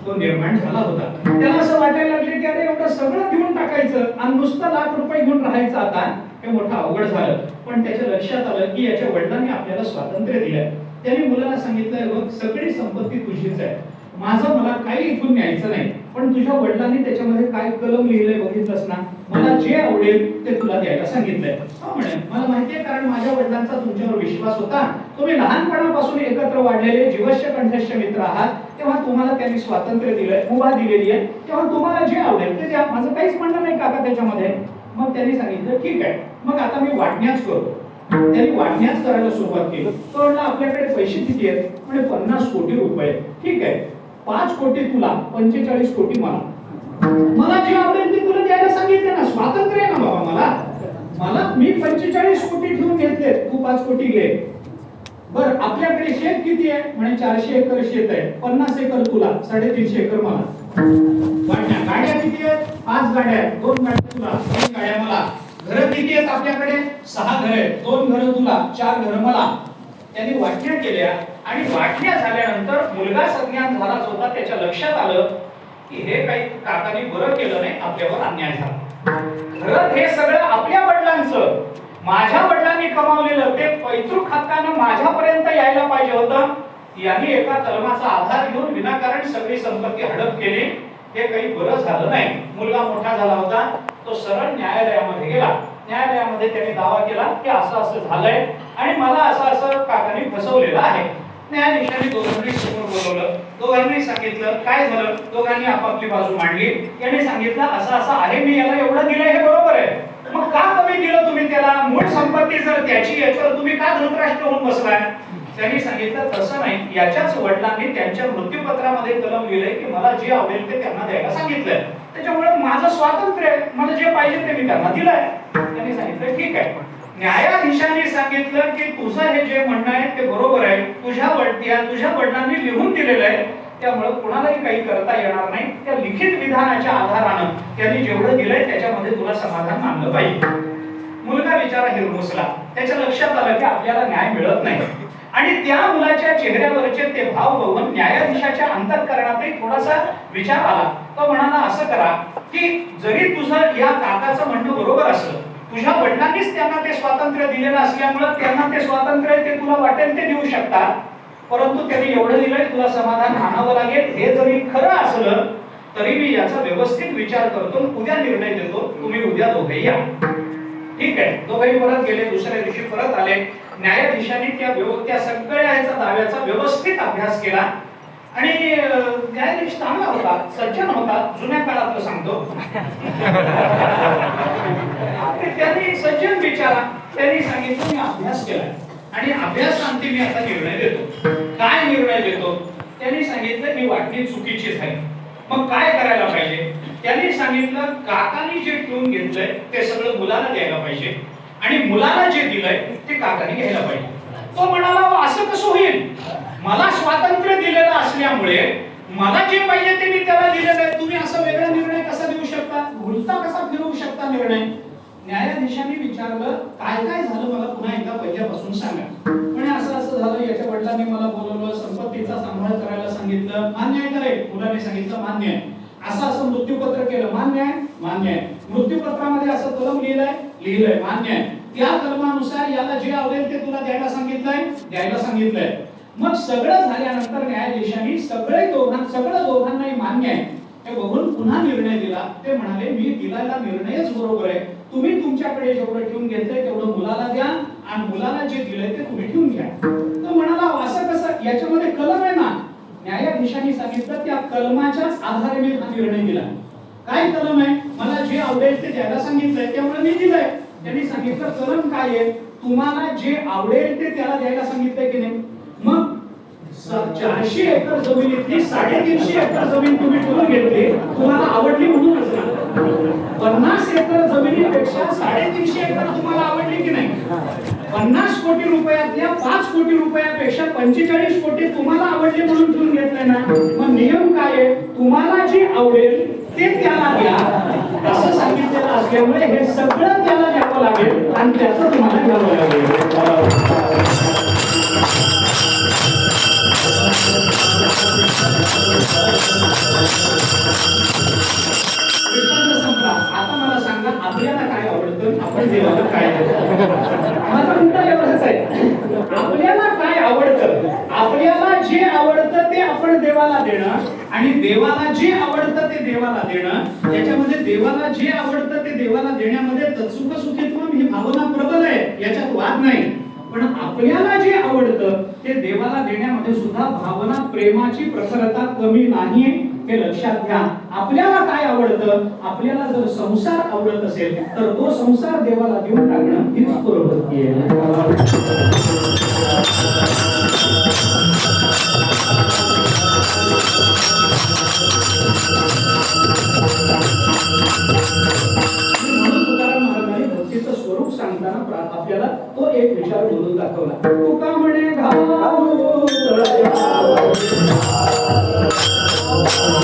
तो निर्माण झाला होता. त्याला असं वाटायला लागले की अरे एवढं सगळं देऊन टाकायचं आणि नुसतं लाख रुपये घेऊन राहायचं, आता हे मोठं अवघड झालं. पण त्याच्या लक्षात आलं की याच्या वडिलांनी आपल्याला स्वातंत्र्य दिलंय. त्यांनी मुलाला सांगितलं बघ सगळी संपत्ती तुझीच आहे, माझं मला काही इथून न्यायचं नाही, पण तुझ्या वडिलांनी त्याच्यामध्ये काय कलम लिहिलंय बघितलंस ना, मला जे आवडेल ते तुला द्यायला सांगितलंय. म्हणे मला माहितीये, कारण माझ्या वडिलांचा तुमच्यावर विश्वास होता, तुम्ही लहानपणापासून एकत्र वाढलेले जीवश्य कंठस्थ मित्र आहात, तेव्हा तुम्हाला त्यांनी स्वातंत्र्य दिलंय, मुभा दिलेली आहे, तेव्हा तुम्हाला जे आवडेल ते द्या, माझं काहीच म्हणणं नाही काका त्याच्यामध्ये. मग त्यांनी सांगितलं ठीक आहे, मग आता मी वाटण्याच करतो. त्यांनी वाटण्याच करायला सुरुवात केली. तो म्हणला आपल्याकडे पैसे किती आहेत, म्हणजे 50 कोटी रुपये. ठीक आहे, 5 कोटी तुला, 45 कोटी मला, मला जे आवडेल ते तुला द्यायला सांगितलं ना, स्वातंत्र्य आहे ना बाबा मला मी 45 कोटी ठेवून घेतले, तू 5 कोटी घे. बर आपल्याकडे शेत किती आहे, म्हणे 400 एकर शेत आहे, 50 एकर तुला, 350 एकर मला. वाटण्या. गाड्या किती आहेत, 5 गाड्या आहेत, 2 गाड्या तुला, 3 गाड्या मला. घरं किती आहेत आपल्याकडे, 6 घरं आहेत, 2 घरं तुला, 4 घरं मला. त्यांनी वाटण्या केल्या आणि वाटण्या झाल्यानंतर मुलगा संज्ञान झालाच होता. त्याच्या लक्षात आलं की हे काही काकांनी बरं केलं नाही, आपल्यावर अन्याय झाला. खरं हे सगळं आपल्या वडिलांचं, माझ्या वडिलांनी कमावलेलं ते पैतृक हक्कानं माझ्यापर्यंत यायला पाहिजे होतं. यांनी एका कलमाचा आधार घेऊन विनाकारण सगळी संपत्ती हडप केली. हे काही बरं झालं नाही. मुलगा मोठा झाला होता, तो सरळ न्यायालयामध्ये गेला. न्यायालयामध्ये त्याने दावा केला की असं असं झालंय आणि मला असं असं काकांनी फसवलेलं आहे. न्यायाधीशाने दोघांनी समोर बोलवलं, दोघांनी सांगितलं काय झालं, दोघांनी आपापली बाजू मांडली. याने सांगितलं असं असं आहे, मी याला एवढं दिलंय हे बरोबर आहे, मग का कमी दिलं तुम्ही त्याला, मूळ संपत्ती जर त्याची आहे तर तुम्ही का धृतराष्ट्र होऊन बसलाय. त्यांनी सांगितलं तसं नाही, याच्याच वडिलांनी त्यांच्या मृत्यूपत्रामध्ये कलम लिहिलंय की मला जे आवडेल ते त्यांना द्यायला सांगितलंय, त्याच्यामुळे माझं स्वातंत्र्य आहे, मला जे पाहिजे ते मी त्यांना दिलंय. त्यांनी सांगितलं ठीक आहे. न्यायाधीशांनी सांगितलं की तुझं हे जे म्हणणं आहे ते बरोबर आहे, तुझ्या वडिलांनी लिहून दिलेलं आहे, त्यामुळे कोणालाही काही करता येणार नाही. त्या लिखित विधानाच्या आधारानं त्यांनी जेवढं दिलंय त्याच्यामध्ये तुला समाधान मानलं पाहिजे. मुलगा बिचारा हिरमुसला, त्याच्या लक्षात आलं की आपल्याला न्याय मिळत नाही, आणि त्या मुलाच्या चेहऱ्यावरचे ते भाव बघून न्यायाधीशाच्या अंतःकरणातही थोडासा विचार आला. तो म्हणाला असं करा की जरी तुझं या काकाचं म्हणणं बरोबर असलं, तुझ्या वडिलांनीच त्यांना ते स्वातंत्र्य दिलेलं असल्यामुळे त्यांना ते स्वातंत्र्य ते तुला वाटेल ते देऊ शकतात, परंतु त्यांनी एवढं दिलंय तुला समाधान मानावं लागेल. हे जरी खरं असलं तरी मी याचा व्यवस्थित विचार करतो, उद्या निर्णय देतो, तुम्ही उद्या दोघे या. ठीक आहे. दोघेही परत गेले. दुसऱ्या दिवशी परत आले. न्यायाधीशांनी त्या सगळ्या याचा दाव्याचा व्यवस्थित अभ्यास केला, आणि न्यायाधीश चांगला होता, सज्जन होता, जुन्या काळातलं सांगतो. त्यांनी सज्जन विचारा, त्यांनी सांगितलं मी अभ्यास केलाय आणि अभ्यासांती मी आता निर्णय देतो. काय निर्णय देतो? त्यांनी सांगितलं ही वाटणी चुकीची झाली, मग काय करायला पाहिजे? त्यांनी सांगितलं काकांनी जे ठेवून घेतलंय ते सगळं मुलाला द्यायला पाहिजे, आणि मुलाला जे दिलंय ते काकांनी घ्यायला पाहिजे. तो म्हणाला असं कसं होईल, मला स्वातंत्र्य दिलेलं असल्यामुळे मला जे पाहिजे ते मी त्याला दिलेलं आहे, तुम्ही असा वेगळा निर्णय कसा देऊ शकता, उलटा कसा फिरवू शकता निर्णय. न्यायाधीशांनी विचारलं काय काय झालं मला पुन्हा एकदा पहिल्यापासून सांगा. म्हणे असं असं झालं, याच्या वडिलांनी मला बोलवलं, संपत्तीचा सांभाळ करायला सांगितलं, मान्य आहे का रे? मुलाने सांगितलं मान्य आहे. असं असं मृत्यूपत्र केलं, मान्य आहे? मान्य आहे. मृत्यूपत्रामध्ये असं कलम लिहिलंय, मान्य आहे. त्या कलमानुसार याला जे आवडेल ते तुला द्यायला सांगितलंय. मग सगळं झाल्यानंतर न्यायाधीशांनी सगळं दोघांनाही मान्य आहे हे बघून पुन्हा निर्णय दिला. ते म्हणाले मी दिलेला निर्णयच बरोबर आहे, तुम्ही तुमच्याकडे जेवढं ठेवून घेतलंय तेवढं मुलाला द्या, आणि मुलाला जे दिलंय ते तुम्ही ठेवून घ्या. तो म्हणाला असं कसं, याच्यामध्ये कलम आहे ना. न्यायाधीशांनी सांगितलं त्या कलमाच्याच आधारे मी हा निर्णय दिला. काय कलम आहे? मला जे आवडेल ते द्यायला सांगितलंय, त्यामुळे मी दिलंय. त्यांनी सांगितलं कलम काय आहे? तुम्हाला जे आवडेल ते त्याला द्यायला सांगितलंय की नाही. मग 400 एकर जमिनीतली 350 एकर जमीन तुम्ही ठेवून घेतली, तुम्हाला आवडली म्हणून असणार. 50 एकर जमिनीपेक्षा 350 एकर तुम्हाला आवडली की नाही. 50 कोटी रुपयातल्या 5 कोटी रुपयापेक्षा 45 कोटी तुम्हाला आवडले म्हणून ठेवून घेतले ना. मग नियम काय आहे? तुम्हाला जे आवडेल ते त्याला द्या असं सांगितलेलं असल्यामुळे हे सगळं त्याला द्यावं लागेल, आणि त्याचं तुम्हाला घ्यावं लागेल. आता मला सांगा आपल्याला काय आवडतं, आपण देवाला काय देतो? माझा मुद्दा एवढाच आहे, आपल्याला काय आवडतं, आपल्याला जे आवडतं ते आपण देवाला देणं, आणि देवाला जे आवडतं ते देवाला देणं. याच्यामध्ये देवाला जे आवडतं ते देवाला देण्यामध्ये तत्सुख सुखित्वम ही भावना प्रबल आहे, याच्यात वाद नाही. पण आपल्याला जे आवडतं ते देवाला देण्यामध्ये सुद्धा भावना प्रेमाची प्रखरता कमी नाही, हे लक्षात घ्या. आपल्याला काय आवडतं? आपल्याला जर संसार आवडत असेल तर तो संसार देवाला देऊन टाकणं हीच प्रवृत्ती आहे. भक्तीचं स्वरूप सांगताना आपल्याला तो एक विचार बोलून दाखवला. तुका म्हणे घालू Oh,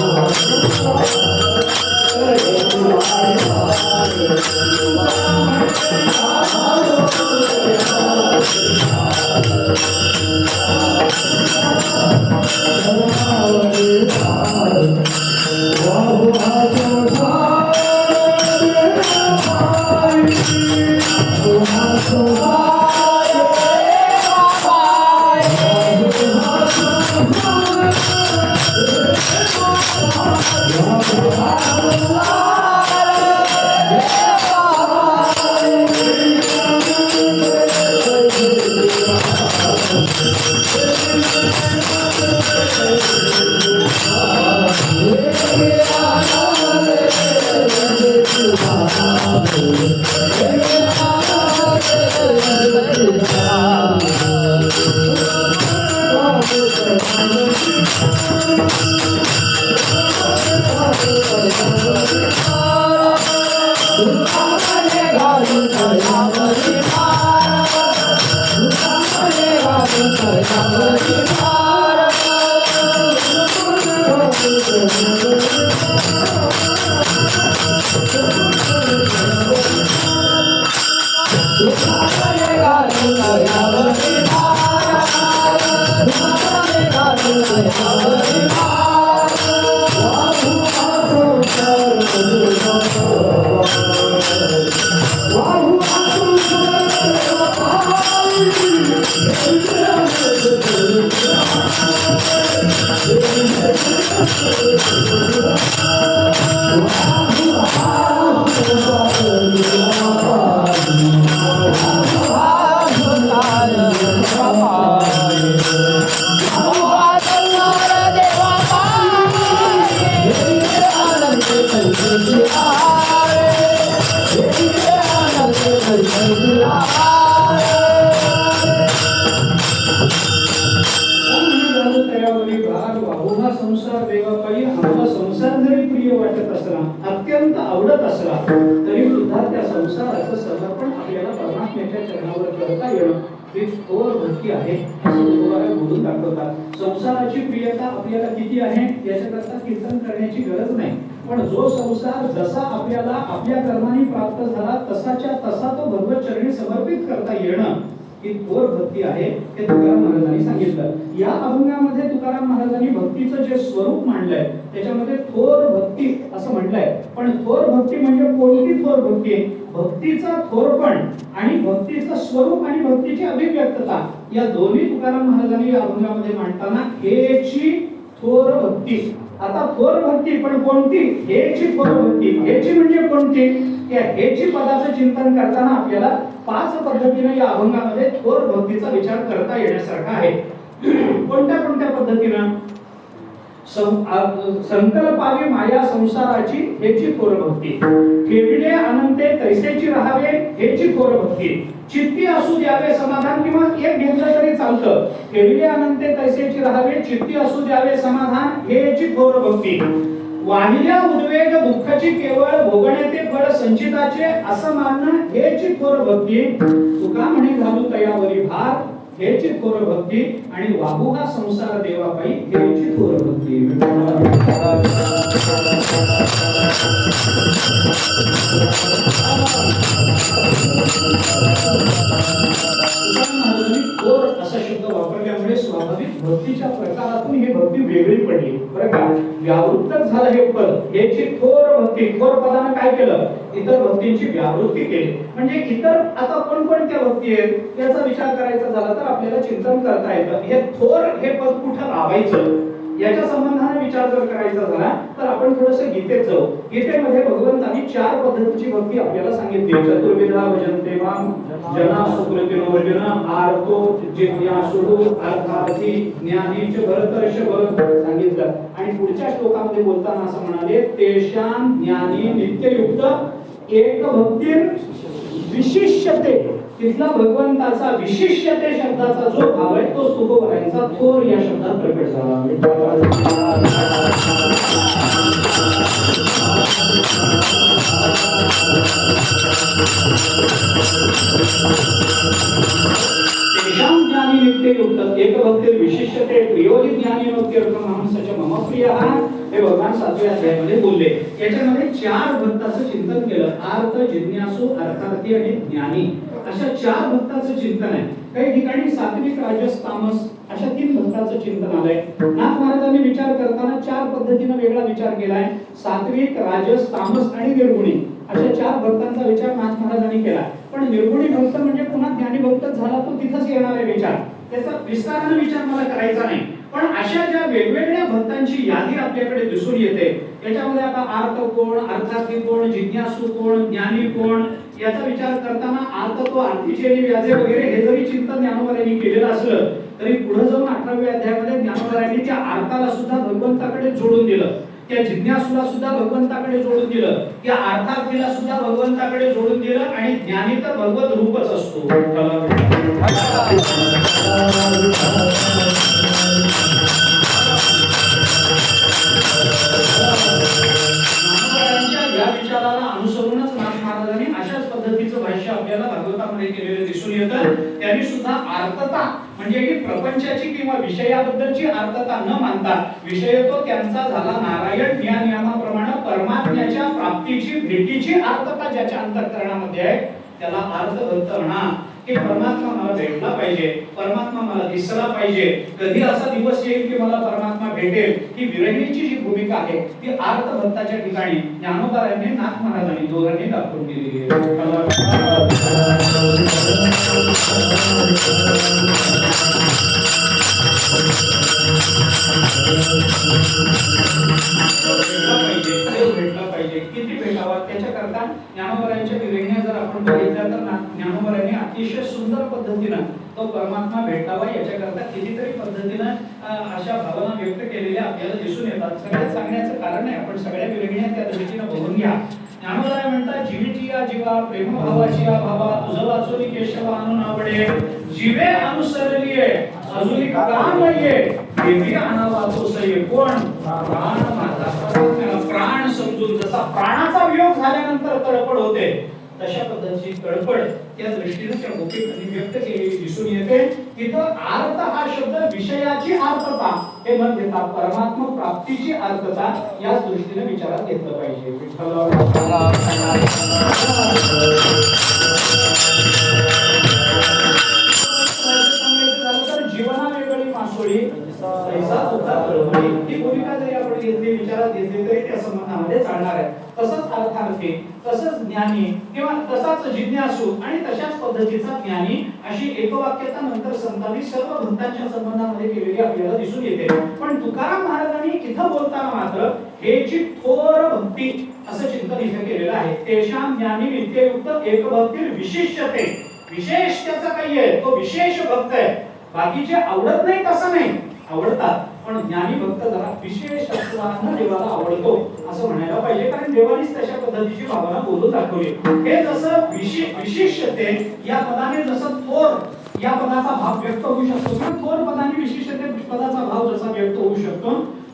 संसार देवापायी आपला संसार जरी प्रिय वाटत असला, अत्यंत आवडत असला, तरी सुद्धा त्या संसाराचं समर्पण आपल्याला परमात्म्याच्या चरणावर करता येणं ही थोर भक्ती आहे असं तुकोबाराय बोलून दाखवतात. संसाराची प्रियता आपल्याला किती आहे याच्याकरता कीर्तन करण्याची गरज नाही, पण जो संसार जसा आपल्याला आपल्या कर्माने प्राप्त झाला तसाच्या तसा तो भगवत चरणी समर्पित करता येणं ही थोर भक्ती आहे हे तुकाराम महाराजांनी सांगितलं. या अभंगामध्ये तुकाराम महाराजांनी भक्तीचं जे स्वरूप मांडलंय त्याच्यामध्ये थोर भक्ती असं म्हटलंय. पण थोर भक्ती म्हणजे कोणती थोर भक्ती? भक्तीचा थोरपण आणि भक्तीचं स्वरूप आणि भक्तीची अभिव्यक्तता या दोन्ही तुकाराम महाराजांनी या अभंगामध्ये मांडताना हेची थोर भक्ती. आता थोर भक्ती पण कोणती? हेची थोर भक्ती. हेची म्हणजे कोणती? या हेची पदाचं चिंतन करताना आपल्याला 5 पद्धतीने या अभंगामध्ये थोर भक्तीचा विचार करता येण्यासारखा आहे. कोणत्या कोणत्या पद्धतीने? संकल्पावी माया संसाराची हेची थोर भक्ती. ठेविले अनंते तैसेची राहावे हेची थोर भक्ती. चित्ती असू द्यावे समाधान, किंवा एक घेतलं तरी चालतं. ठेविले अनंते तैसेची राहावे, चित्ती असू द्यावे समाधान हेची थोर भक्ती. वाहिल्या उद्वेग दुःखाची केवळ भोगण्याचे फळ संचिताचे असं मानणं हेची थोर भक्ती. तुका म्हणे घालू तयावरी भार हेची थोर भक्ती. आणि वाहू हा संसार देवापायी हेची थोर भक्ती. थोर असा शब्द वापरल्यामुळे स्वाभाविक भक्तीच्या प्रकारातून ही भक्ती वेगळी पडली बरं का. व्यावृत्त झालं हे पद, हेची थोर भक्ती. थोर पदानं काय केलं? इतर भक्तींची व्यावृत्ती केली. म्हणजे इतर आता कोणकोणत्या भक्ती आहेत याचा विचार करायचा झाला तर आपल्याला चिंतन करता येतं. हे थोर हे पद कुठं लावायचं याच्या संबंधाने विचार जर करायचा झाला तर आपण थोडंसं गीतेत जाऊ. गीतेमध्ये भगवंतांनी 4 पद्धतीची भक्ती आपल्याला सांगितली. चतुर्विधा भजन्ते मां जना सुकृतिनो अर्जुन आर्तो जिज्ञासु अर्थार्थी ज्ञानी च भरतर्षभ सांगितलं. आणि पुढच्या श्लोकामध्ये बोलताना असं म्हणाले, तेषां ज्ञानी नित्ययुक्त एक भक्ती विशिष्यते. तिथला भगवंताचा विशिष्यते शब्दाचा जो भाव आहे तो तुकोबारायांचा थोर या शब्दात प्रकट झाला. तेषां ज्ञानी नित्ययुक्त एक भक्ती विशिष्यते प्रियोहि ज्ञानी भक्त्यर्थम हंसच मम प्रियः हे भगवान 7व्या अध्यायामध्ये बोलले. याच्यामध्ये 4 भक्ताचं चिंतन केलं. आर्त, जिज्ञासू, अर्थार्थी आणि ज्ञानी अशा 4 भक्ताचं चिंतन आहे. काही ठिकाणी सात्विक, राजस, तामस अशा 3 भक्ताचं चिंतन आलंय. नाथ महाराजांनी विचार करताना 4 पद्धतीने वेगळा विचार केलाय. सात्विक, राजस, तामस आणि निर्गुणी अशा 4 भक्तांचा विचार नाथ महाराजांनी केला. पण निर्गुणी भक्त म्हणजे पुन्हा ज्ञानी भक्त झाला तो तिथंच येणार आहे विचार. त्याचा विस्ताराने विचार मला करायचा नाही. पण अशा ज्या वेगवेगळ्या भक्तांची यादी आपल्याकडे दिसून येते याच्यामध्ये आता आर्त कोण, अर्थार्थी कोण, जिज्ञासू कोण, ज्ञानी कोण याचा विचार करताना आर्त तो अर्थीचे व्याजे वगैरे हे जरी चिंतन ज्ञानोबारायांनी केलेलं असलं तरी पुढे जाऊन 18व्या अध्यायामध्ये ज्ञानोबारायांनी त्या आर्ताला सुद्धा भगवंताकडे जोडून दिलं, त्या जिज्ञासूला सुद्धा भगवंताकडे जोडून दिलं, त्या अर्थार्थीला सुद्धा भगवंताकडे जोडून दिलं. आणि ज्ञानी तर भगवत रूपच असतो. म्हणजे की प्रपंचाची किंवा विषयाबद्दलची अर्थता न मानता विषय तो त्यांचा झाला नारायण या नियमाप्रमाणे परमात्म्याच्या प्राप्तीची भेटीची अर्थता ज्याच्या अंतःकरणामध्ये आहे त्याला अर्थभक्त म्हणा की परमात्मा मला भेटला पाहिजे, परमात्मा मला दिसला पाहिजे, कधी असा दिवस येईल की मला परमात्मा भेटेल, ही विरहिणीची जी भूमिका आहे ती अर्थभक्ताच्या ठिकाणी ज्ञानोबारायांनी नाथ महाराजांनी दोघांनी दाखवून दिलेली आहे. भेटला पाहिजे, किती भेटावा त्याच्याकरता ज्ञानोबारायांच्या विरहिण्या जर आपण बघितल्या तर ज्ञानोबारायांनी अतिशय सुंदर पद्धतीने तो परमात्मा भेटावा याच्याकरता कितीतरी पद्धतीने अशा भावना व्यक्त केलेल्या आपल्याला दिसून येतात. सगळ्यात सांगण्याचं कारण आहे आपण सगळ्या विरहिण्या त्या दृष्टीने बघून घ्या. ज्ञानोबराय म्हणतात जीवीची या जीवा प्रेम भावाची या भावा तुझ वाचुनी केशवा आणून आवडे जीवे अनुसरलीये अजूनी काम नाहीये देवी आणावा तो सये कोण प्राण माझा प्राण समजून जसा प्राणाचा वियोग झाल्यानंतर तडफड होते तशा पद्धतीची तडफड त्या दृष्टीने त्या गोपींनी व्यक्त केलेली दिसून येते. तिथं अर्थ हा शब्द विषयाची अर्थता हे मन घेता परमात्मा प्राप्तीची अर्थता या दृष्टीने विचारात घेतलं पाहिजे. जीवना वेगळी मासोळी पैसा सुद्धा कळवळी ही भूमिका जरी आपण घेतली विचारात घेतली तरी त्या संबंधामध्ये चालणार आहे. तसंच अर्थार्थी तसंच ज्ञानी किंवा तसाच जिज्ञासू आणि तशाच पद्धतीचा ज्ञानी अशी एकवाक्यता नंतर संतांनी सर्व भक्तांच्या संबंधामध्ये केलेली आपल्याला दिसून येते. पण तुकाराम महाराजांनी इथं बोलताना मात्र हे जी थोर भक्ती असं चिंतन इथे केलेलं आहे. तेषां ज्ञानी नित्ययुक्त एकभक्ती विशिष्टते विशेष त्याचा काही आहे तो विशेष भक्त आहे. बाकीचे आवडत नाही तसं नाही आवडतात पण ज्ञानी भक्त जरा विशेष असताना देवाला आवडतो असं म्हणायला पाहिजे कारण देवानीच तशा पद्धतीची भावना बोलून दाखवली. हे जसं विशिष्टते या पदाने जसं थोर या पदाचा भाव व्यक्त होऊ शकतो किंवा थोर पदाने विशिष्टते पदाचा भाव जसा व्यक्त होऊ शकतो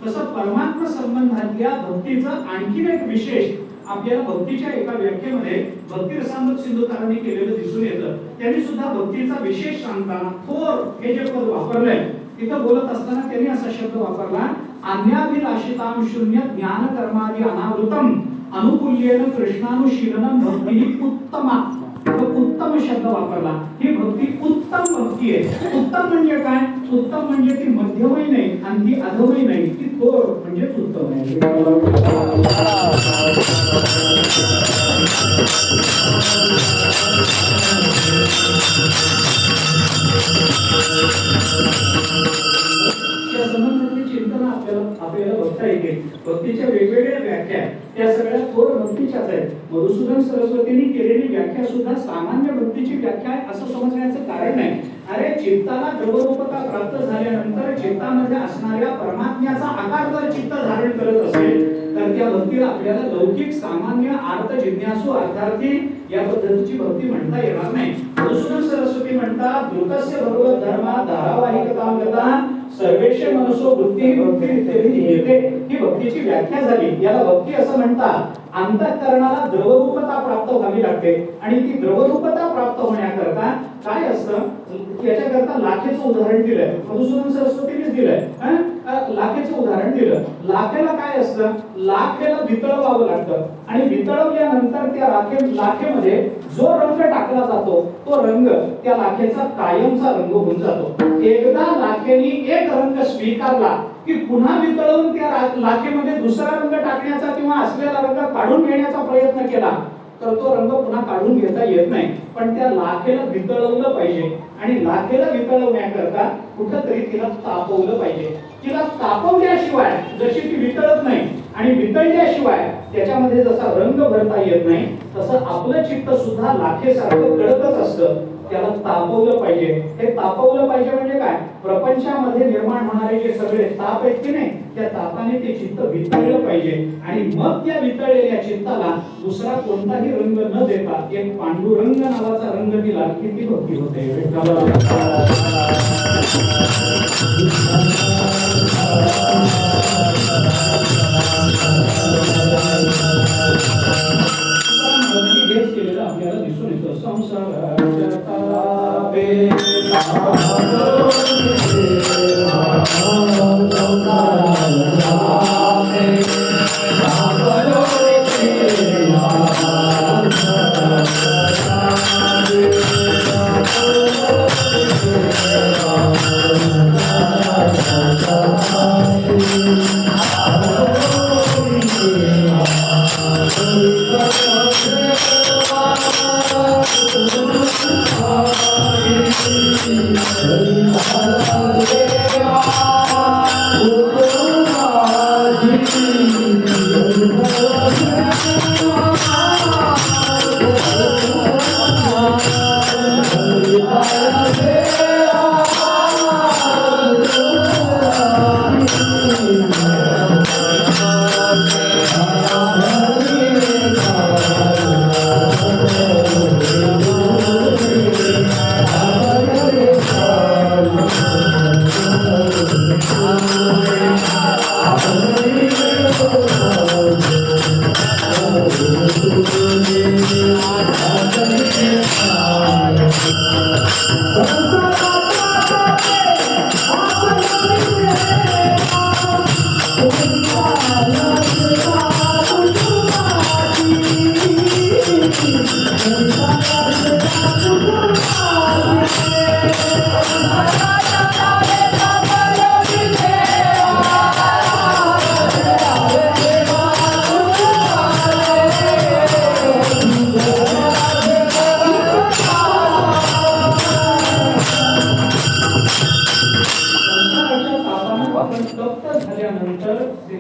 तसं परमात्मा संबंधातल्या भक्तीचा आणखी एक विशेष आपल्याला भक्तीच्या एका व्याख्येमध्ये भक्ती रसामृत सिंधुकारांनी केलेलं दिसून येतं. त्यांनी सुद्धा भक्तीचा विशेष सांगताना थोर हे जे पद वापरलंय तिथं बोलत असताना त्यांनी असा शब्द वापरला अन्याभिलाषितां शून्य ज्ञान कर्मादि अनावृतम अनुकूल्येन कृष्णानुशीलनम भक्ती उत्तमा उत्तम शब्द वापरला. ही भक्ती उत्तम भक्ती आहे. उत्तम म्हणजे काय? उत्तम म्हणजे ती मध्यमही नाही आणि ती अधमही नाही ती थोर म्हणजे उत्तम आहे. या संबंधातली चिंतन आपल्याला बघता येते. भक्तीच्या वेगवेगळ्या व्याख्या त्या सगळ्या थोर भक्तीच्याच आहेत. मधुसूदन सरस्वतींनी केलेली व्याख्या सुद्धा सामान्य भक्तीची व्याख्या आहे असं समजण्याचं कारण नाही. अरे चित्ताला द्रवरूपता प्राप्त झाल्यानंतर चित्तामध्ये असणाऱ्या परमात्म्याचा आकार जर चित्त धारण करत असेल तर त्या भक्तीला आपल्याला लौकिक सामान्य अर्थ जिज्ञासू अर्थार्थी या पद्धतीची भक्ती म्हणता येणार नाही. मधुसूदन सरस्वती म्हणतात द्रुतस्य भगवत धर्मा धारावाहिकतां गता सर्वेश मनसो बुद्धी भक्ती इत्यादी येते. ही भक्तीची व्याख्या झाली. याला भक्ती असं म्हणतात. अंतःकरणाला द्रवरूपता प्राप्त व्हावी लागते आणि ती द्रवरूपता प्राप्त होण्याकरता काय असतं याच्याकरता लाखेचं उदाहरण दिलंय. मधुसूदन सरस्वतीनेच दिलंय. लाखेचं उदाहरण दिलं. लाखेला काय असतं लाखेला वितळवावं लागतं आणि वितळवल्यानंतर त्या लाखेमध्ये जो रंग टाकला जातो तो रंग त्या लाखेचा कायमचा रंग होऊन जातो. एकदा लाखेने एक रंग स्वीकारला की पुन्हा वितळवून त्या लाखेमध्ये दुसरा रंग टाकण्याचा किंवा असलेला रंग काढून घेण्याचा प्रयत्न केला तर तो रंग पुन्हा काढून घेता येत नाही. पण त्या लाखेला वितळवलं पाहिजे आणि लाखेला वितळवण्याकरता कुठंतरी तिला तापवलं पाहिजे. तिला तापवल्याशिवाय जशी ती वितळत नाही आणि वितळल्याशिवाय त्याच्यामध्ये जसा रंग भरता येत नाही तसं आपलं चित्त सुद्धा लाखेसारखं कडकच असतं. त्याला तापवलं पाहिजे. हे तापवलं पाहिजे म्हणजे काय? प्रपंचामध्ये निर्माण होणारे जे सगळे ताप आहेत की नाही त्या तापाने ते चित्त वितळलं पाहिजे आणि मग त्या वितळलेल्या चित्ताला दुसरा कोणताही रंग न देता एक पांडुरंग नावाचा रंग दिला की ती भक्ती होते. आपल्याला दिसून येतं संसार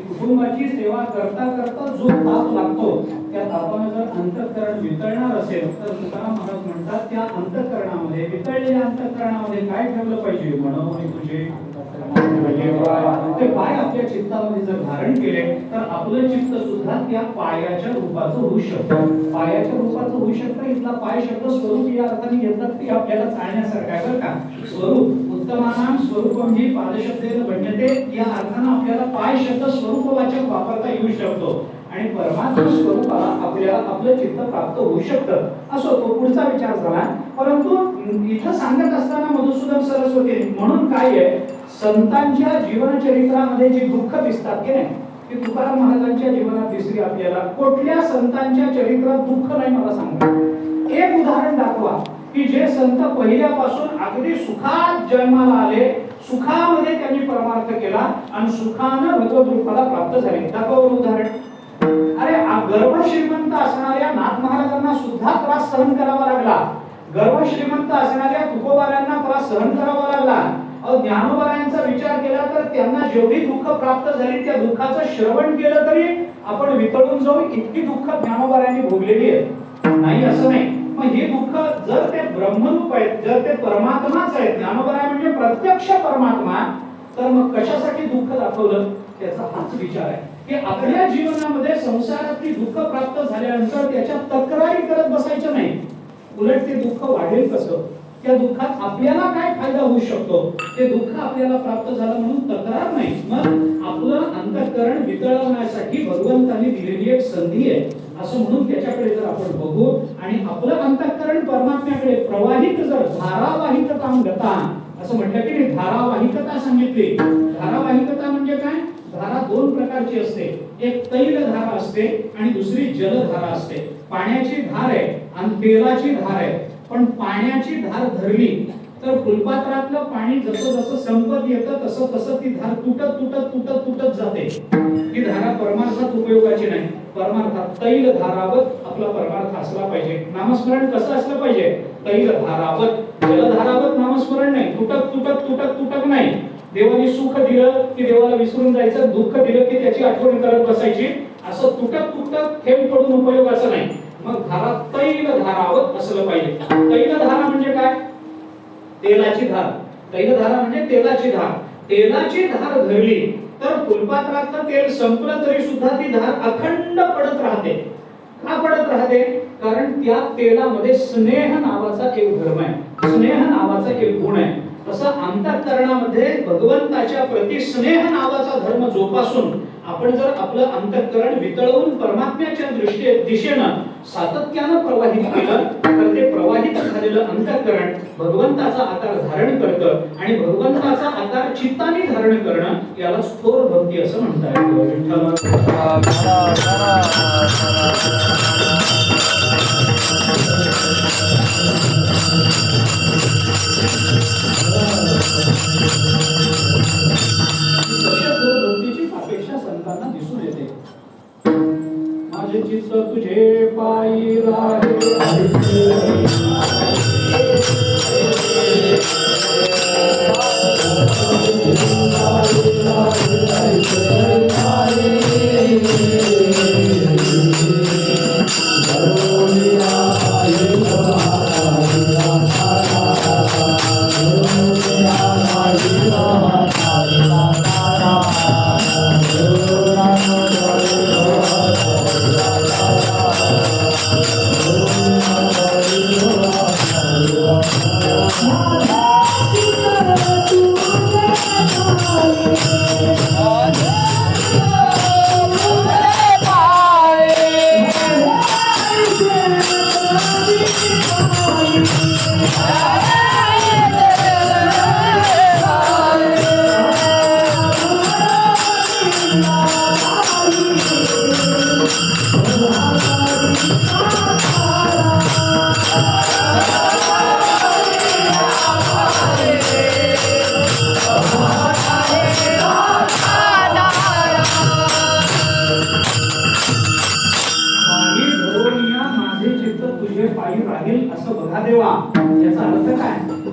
कुटुंबाची सेवा करता करता जो ताप लागतो त्या तापाने जर अंतःकरण वितळणार असेल तर तुकाराम महाराज म्हणतात त्या अंतःकरणामध्ये वितळलेल्या अंतःकरणामध्ये काय ठेवलं पाहिजे मनोमनी तुझे ते पाय आपल्या चित्तामध्ये जर धारण केले तर आपलं चित्त सुद्धा त्या पायाच्या रूपाचं होऊ शकतं. पायाच्या रूपाचं होऊ शकतं. इथला पाय शब्द स्वरूप या अर्थाने घेतला की आपल्याला चालण्यासारखं आहे बरं का. स्वरूप उत्तमानां स्वरूपम ही पादशब्देन बनते या अर्थाने आपल्याला पाय शब्द स्वरूपवाचक वापरता येऊ शकतो आणि परमात्मा स्वरूपाला आपल्याला आपलं चित्त प्राप्त होऊ शकतं. असो तो पुढचा विचार झाला. परंतु इथं सांगत असताना मधुसूदन सरस्वती म्हणून काय आहे संतांच्या जीवन चरित्रामध्ये जी दुःख दिसतात की नाही की तुकाराम महाराजांच्या जीवनात दिसली आपल्याला कुठल्या संतांच्या चरित्रात दुःख नाही मला सांगा. एक उदाहरण दाखवा की जे संत पहिल्यापासून अगदी सुखात जन्माला आले सुखामध्ये त्यांनी परमार्थ केला आणि सुखानं भगवत रूपाला प्राप्त झाले. दाखवा उदाहरण. अरे गर्भ श्रीमंत असणाऱ्या नाथ महाराजांना सुद्धा त्रास सहन करावा लागला. गर्भ श्रीमंत असणाऱ्या तुकोबारांना त्रास सहन करावा लागला. ज्ञानोबारायांचा विचार केला तर त्यांना जेवढी दुःख प्राप्त झाली त्या दुःखाचं श्रवण केलं तरी आपण वितळून जाऊ इतकी दुःख ज्ञानोबारायांनी भोगलेली आहे. नाही असं नाही. मग हे दुःख जर ते ब्रह्मरूप आहेत जर ते परमात्माच आहेत ज्ञानोबाराय म्हणजे प्रत्यक्ष परमात्मा तर मग कशासाठी दुःख दाखवलं त्याचा हाच विचार आहे की आपल्या जीवनामध्ये संसारातली दुःख प्राप्त झाल्यानंतर त्याच्या तक्रारी करत बसायचं नाही. उलट ते दुःख वाढेल कसं त्या दुःखात आपल्याला काय फायदा होऊ शकतो ते दुःख आपल्याला प्राप्त झालं म्हणून तक्रार नाही. मग आपलं अंतःकरण वितळवण्यासाठी भगवंतांनी दिलेली एक संधी आहे असं म्हणून त्याच्याकडे जर आपण बघू आणि आपलं अंतःकरण परमात्म्याकडे प्रवाहित जर धारावाहिकता गता असं म्हटलं की धारावाहिकता सांगितली. धारावाहिकता म्हणजे काय धारा दोन प्रकारची असते. एक तैल धारा असते आणि दुसरी जलधारा असते. पाण्याची धार आहे आणि तेलाची धार आहे. पण पाण्याची धार धरली तर फुलपात्रातलं पाणी जसं जसं संपत येतं तसं तसं ती धार तुटत तुटत तुटत तुटत जाते. ती धारा परमार्थात उपयोगाची नाही. परमार्थात तैल धारावत आपला परमार्थ असला पाहिजे. नामस्मरण कसं असलं पाहिजे तैल धारावत जलधारावत नामस्मरण नाही. तुटक तुटक तुटक तुटक नाही. देवाने सुख दिलं की देवाला विसरून जायचं दुःख दिलं की त्याची आठवण करत बसायची असं तुटक तुटक थेंब पडून उपयोगाचं नाही. मग धारा तैल धारावत असलं पाहिजे. तैल धारा म्हणजे काय तेलाची धार. तैल धारा म्हणजे तेलाची धार. तेलाची धार धरली तर फुलपात्रातलं तेल संपलं तरी सुद्धा ती धार अखंड पडत राहते. का पडत राहते कारण त्या तेलामध्ये स्नेह नावाचा एक धर्म आहे. स्नेह नावाचा एक गुण आहे. तसं अंतःकरणामध्ये भगवंताच्या प्रति स्नेह नावाचा धर्म जोपासून आपण जर आपलं अंतःकरण वितळवून परमात्म्याच्या दिशेनं सातत्यानं प्रवाहित केलं तर ते प्रवाहित झालेलं अंतःकरण भगवंताचा आकार धारण करतं आणि भगवंताचा आकार चित्ताने धारण करणं याला स्थूर भक्ती असं म्हणता भक्तीची अपेक्षा संतांना दिसून येते. माझे चित्त तुझे पायी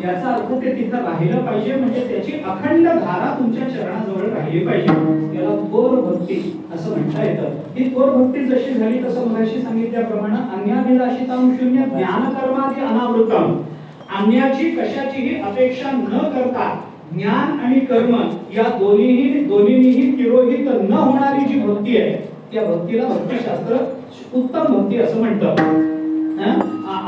याचा अर्थ ते तिथं राहिलं पाहिजे म्हणजे त्याची अखंड धारा तुमच्या चरणाजवळ राहिली पाहिजे. याला थोर भक्ती असं म्हणता येतं. ही थोर भक्ती जशी झाली तसं मगाशी सांगितल्याप्रमाणे अन्याभिलाषितां शून्य ज्ञान कर्मादि अनावृतम, अन्याची कशाचीही अपेक्षा न करता ज्ञान आणि कर्म या दोन्हीही तिरोहित न होणारी जी भक्ती आहे त्या भक्तीला भक्तिशास्त्र उत्तम भक्ती असं म्हणतं.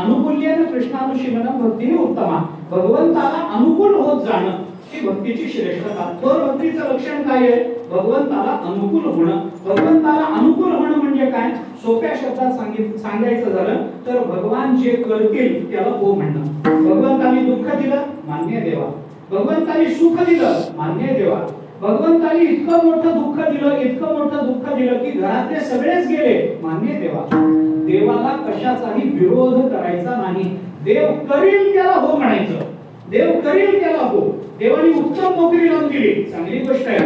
अनुकूल्येन कृष्णानुशीलनं भक्ती उत्तमा, भगवंताला अनुकूल होत जाणं ही भक्तीची श्रेष्ठता. थोर भक्तीचं लक्षण काय आहे? भगवंताला अनुकूल होणं. भगवंताला अनुकूल होणं म्हणजे काय? सोप्या शब्दात सांगायचं झालं तर भगवान जे करतील त्याला हो म्हणणं. भगवंताने दुःख दिलं, मान्य देवा. भगवंताने सुख दिलं, मान्य देवा. भगवंताने इतकं मोठं दुःख दिलं की घरातले सगळेच गेले, मान्य देवा. देवाला कशाचाही विरोध करायचा नाही. देव करील त्याला हो म्हणायचं. देव करील त्याला हो. देवाने उत्तम नोकरी लावून दिली, चांगली गोष्ट आहे.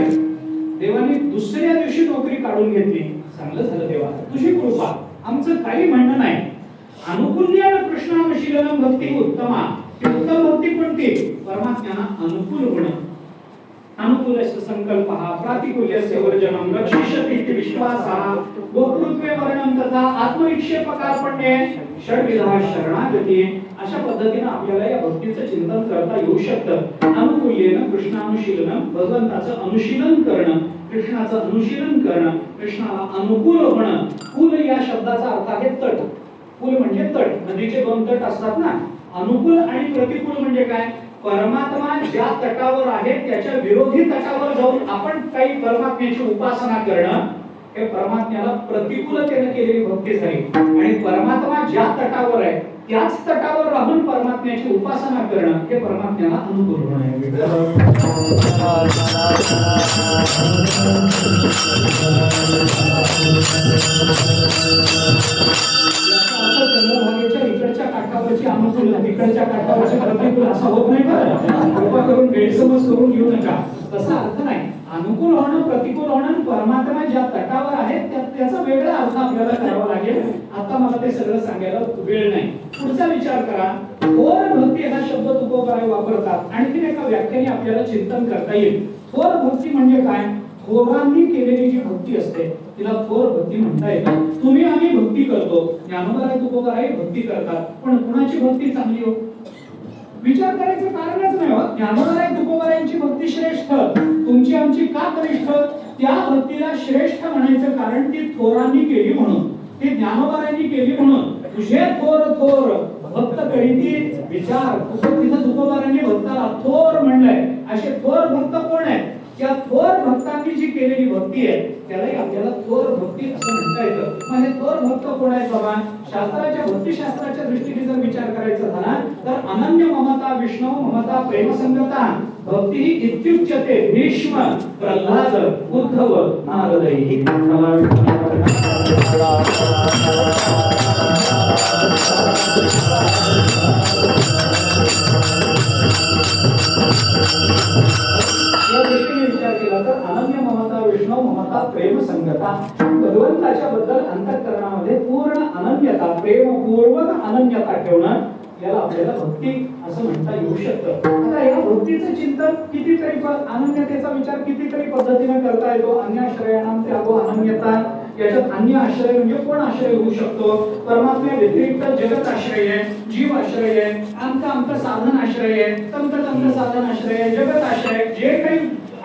देवाने दुसऱ्या दिवशी नोकरी काढून घेतली, चांगलं झालं देवा, तुझी कृपा, आमचं काही म्हणणं नाही. अनुकूल्यान कृष्णानुशीलनं भक्ती उत्तमा. उत्तम भक्ती कोणती? परमात्म्याला अनुकूल होणं. अनुकूलस्य संकल्पः प्रातिकूल्यस्य वर्जनं रक्षिष्यति विश्वासः गोकृत्वे वर्णं तथा आत्मविक्षेपकार्पण्ये षड्विधा शरणागती. अशा पद्धतीने आपल्याला या भक्तीचं चिंतन करता येऊ शकतं. अनुकूल्येन कृष्णानुशीलनं, भगवंताचं अनुशीलन करणं, कृष्णाचं अनुशीलन करणं, कृष्णाला अनुकूल होणं. कूल या शब्दाचा अर्थ आहे तट. कूल म्हणजे तट. नदीचे दोन तट असतात ना. अनुकूल आणि प्रतिकूल म्हणजे काय? परमात्मा ज्या तटावर आहे त्याच्या विरोधी तटावर जाऊन आपण काही परमात्म्याची उपासना करणं हे परमात्म्याला प्रतिकूलतेने केलेली भक्ती झाली. आणि परमात्मा ज्या तटावर आहे त्याच तटावर राहून परमात्म्याची उपासना करणं हे परमात्म्याला अनुकूल होणं आहे. चंद्रभागेच्या इकडच्या काठावरची अनुकूल, तिकडच्या काठावरची प्रतिकूल असा होत नाही. कृपा करून गैरसमज करून घेऊ नका, तसा अर्थ नाही. अनुकूल होणं, प्रतिकूल होणं, परमात्मा ज्या तटावर आहे त्याचा वेगळा अर्थ आपल्याला करावा लागेल. आता मला ते सगळं सांगायला वेळ नाही. पुढचा विचार करा. थोर भक्ती हा शब्द तुकोबाराय वापरतात. आणखी एका व्याख्याने आपल्याला चिंतन करता येईल. थोर भक्ती म्हणजे काय? थोरांनी केलेली जी भक्ती असते तिला थोर भक्ती म्हणता येतं. तुम्ही आम्ही भक्ती करतो, ज्ञानोबाराय तुकोबाराय भक्ती करतात, पण कुणाची भक्ती चांगली हो? विचार करायचं कारणच नाही. ज्ञानोबाराय तुकोबारायांची भक्ती श्रेष्ठ, तुमची आमची का कनिष्ठ? त्या भक्तीला श्रेष्ठ म्हणायचं कारण ती थोरांनी केली म्हणून. ही ज्ञानोबारायांनी केली म्हणून तुझे थोर थोर भक्त करीती विचार. तिथं तुकोबारायांनी भक्ताला थोर म्हणलंय. असे थोर भक्त कोण आहेत? त्या थोर भक्तांनी जी केलेली भक्ती आहे त्यालाही आपल्याला थोर भक्ती असं म्हणता येतं. मग हे थोर भक्त कोण आहेत बाबा? शास्त्राच्या भक्तिशास्त्राच्या दृष्टीने जर विचार करायचा झाला तर अनन्य ममता विष्णू ममता प्रेमसंगता भक्ती इत्युच्यते भीष्म प्रल्हाद उद्धव नारदई. या दृष्टीने विचार केला तर अनन्य ममता विष्णू ममता प्रेम संगता भगवंताच्या बद्दल अंतःकरणामध्ये पूर्ण अनन्यता प्रेमपूर्वक अनन्यता ठेवणं याला आपल्याला भक्ती असं म्हणता येऊ शकतं. आता या भक्तीचं चिंतन कितीतरी अनन्यतेचा विचार कितीतरी पद्धतीने करता येतो. अन्य आश्रयाणाम त्यागो अनन्यता. याच्यात अन्य आश्रय म्हणजे कोण आश्रय होऊ शकतो? परमात्म्या व्यतिरिक्त जगत आश्रय आहे, जीव आश्रय आहे, आमचं साधन आश्रय आहे, तंत्र साधन आश्रय आहे, जगत आश्रय, जे काही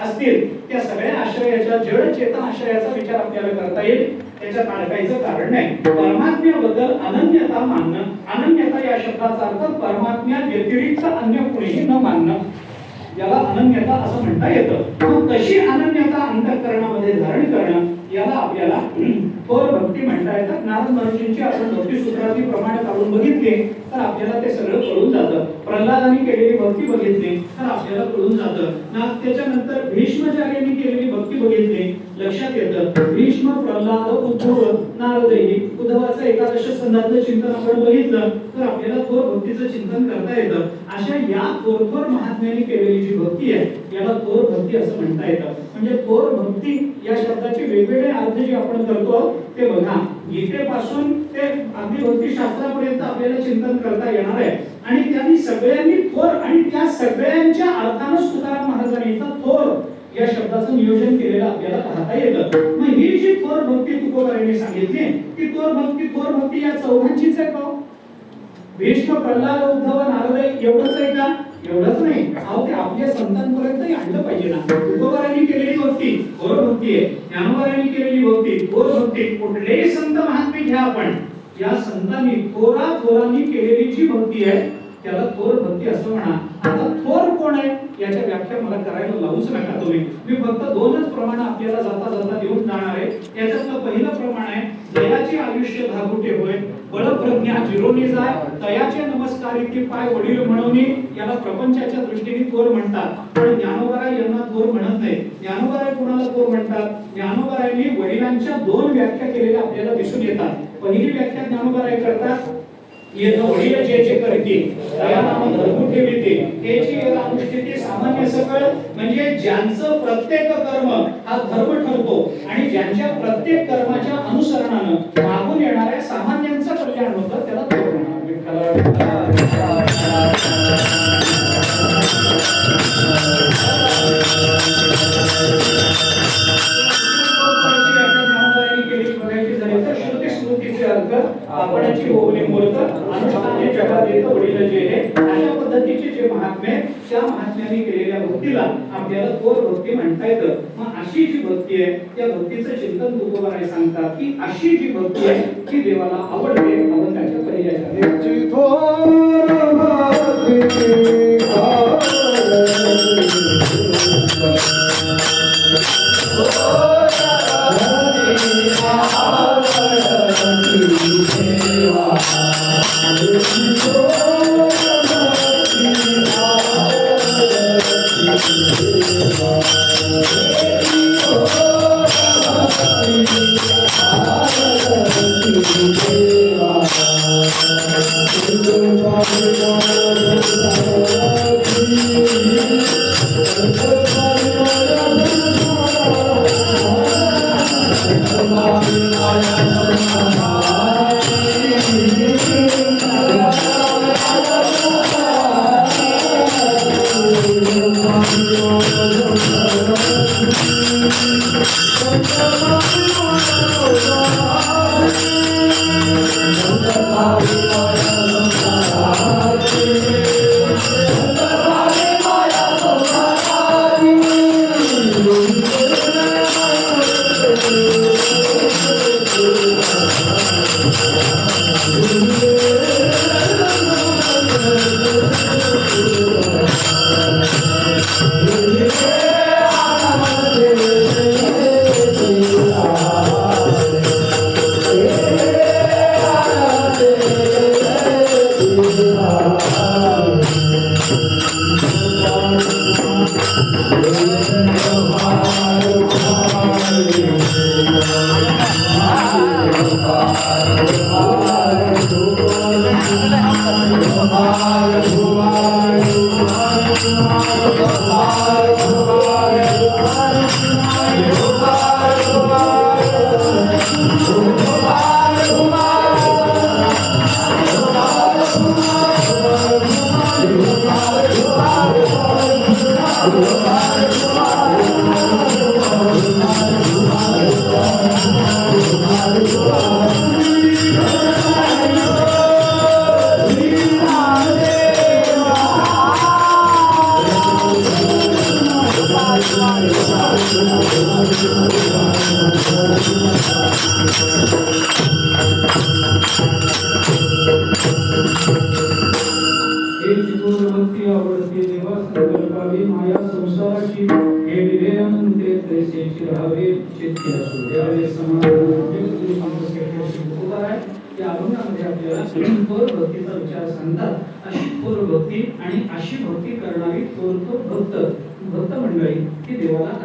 असतील त्या सगळ्या आश्रयाच्या जड चेतन आश्रयाचा विचार आपल्याला करता येईल. त्याच्यात अडकायचं कारण नाही. परमात्म्याबद्दल अनन्यता मानणं, अनन्यता या शब्दाचा अर्थ परमात्म्या व्यतिरिक्त अन्य कुणीही न मानणं, याला अनन्यता असं म्हणता येतं. मग कशी अनन्यता अंतःकरणामध्ये धारण करणं याला आपल्याला थोर भक्ती म्हणता येतात. नारद महर्षींची आपण भक्ती सूत्राची प्रमाणे काढून बघितले तर आपल्याला ते सगळं कळून जातं. प्रल्हादांनी केलेली भक्ती बघितली तर आपल्याला कळून जातं. त्याच्यानंतर भीष्माचार्यांनी केलेली भक्ती बघितली लक्षात येतं. भीष्म प्रल्हाद उद्धव नारदई. उद्धवाचं एकादश स्कंदातलं चिंतन आपण बघितलं तर आपल्याला थोर भक्तीचं चिंतन करता येतं. अशा या थोर महात्म्यांनी केलेली जी भक्ती आहे याला थोर भक्ती असं म्हणता येतं. म्हणजे थोर भक्ती या शब्दाचे वेगवेगळे अर्थ जे आपण करतो ते बघा. गीतेपासून ते अगदी भक्ती शास्त्रापर्यंत आपल्याला चिंतन करता येणार आहे. आणि त्यांनी सगळ्यांनी थोर आणि त्या सगळ्यांच्या अर्थानं तुकाराम महाराजांनी इथं थोर या शब्दाचं नियोजन केलेलं आपल्याला पाहता येतं. मग ही जी थोर भक्ती तुकोबारायांनी सांगितली ती थोर भक्ती या चौघांचीच आहे का? भीष्म प्रल्हाद उद्धव नारद एवढंच आहे का? एवढंच नाही. अहो ते आपल्या संतांपर्यंतही आणलं पाहिजे ना. तुकोबारायांनी केलेली भक्ती थोर भक्ती आहे. ज्ञानोबारायांनी केलेली भक्ती थोर भक्ती. कुठलेही संत महात्मे घ्या आपण, या संतांनी थोरांनी केलेली जी भक्ती आहे त्याला थोर भक्ती असं म्हणा. आता थोर कोण आहे याच्या व्याख्या मला करायला लावूच नका तुम्ही. मी फक्त दोनच प्रमाण आपल्याला जाता जाता देऊन जाणार आहे. याच्यातलं पहिलं प्रमाण आहे जयाचे आयुष्य धागुटे होय बळप्रज्ञा जिरोनी जाय तयाचे नमस्कारी की पाय वडील म्हणून याला प्रपंचाच्या दृष्टीने थोर म्हणतात. पण ज्ञानोबाराय यांना थोर म्हणत नाही. ज्ञानोबाराय कोणाला थोर म्हणतात? ज्ञानोबारायांनी वडिलांच्या दोन व्याख्या केलेल्या आपल्याला दिसून येतात. पहिली व्याख्या ज्ञानोबाराय करतात येत वडील जे जे करते त्या नाम धर्म ठेविते त्याची अनुष्ठिती सामान्य सकळ. म्हणजे ज्यांचं प्रत्येक कर्म हा धर्म ठरतो आणि ज्यांच्या प्रत्येक कर्माच्या अनुसरणानं मागून येणाऱ्या सामान्यांचं कल्याण होतं त्याला थोर म्हणतात. आपणाची होणे मूर्त अनुष्ठाने जगात येत वडील जे हे अशा पद्धतीचे जे महात्मे त्या महात्म्यांनी केलेल्या भक्तीला आपल्याला थोर भक्ती म्हणता येतं. मग अशी जी भक्ती आहे त्या भक्तीचं चिंतन तुकोबाराय सांगतात की अशी जी भक्ती आहे ती देवाला आवडते. अवंताच्या पर्यायाच्या थोर भक्ती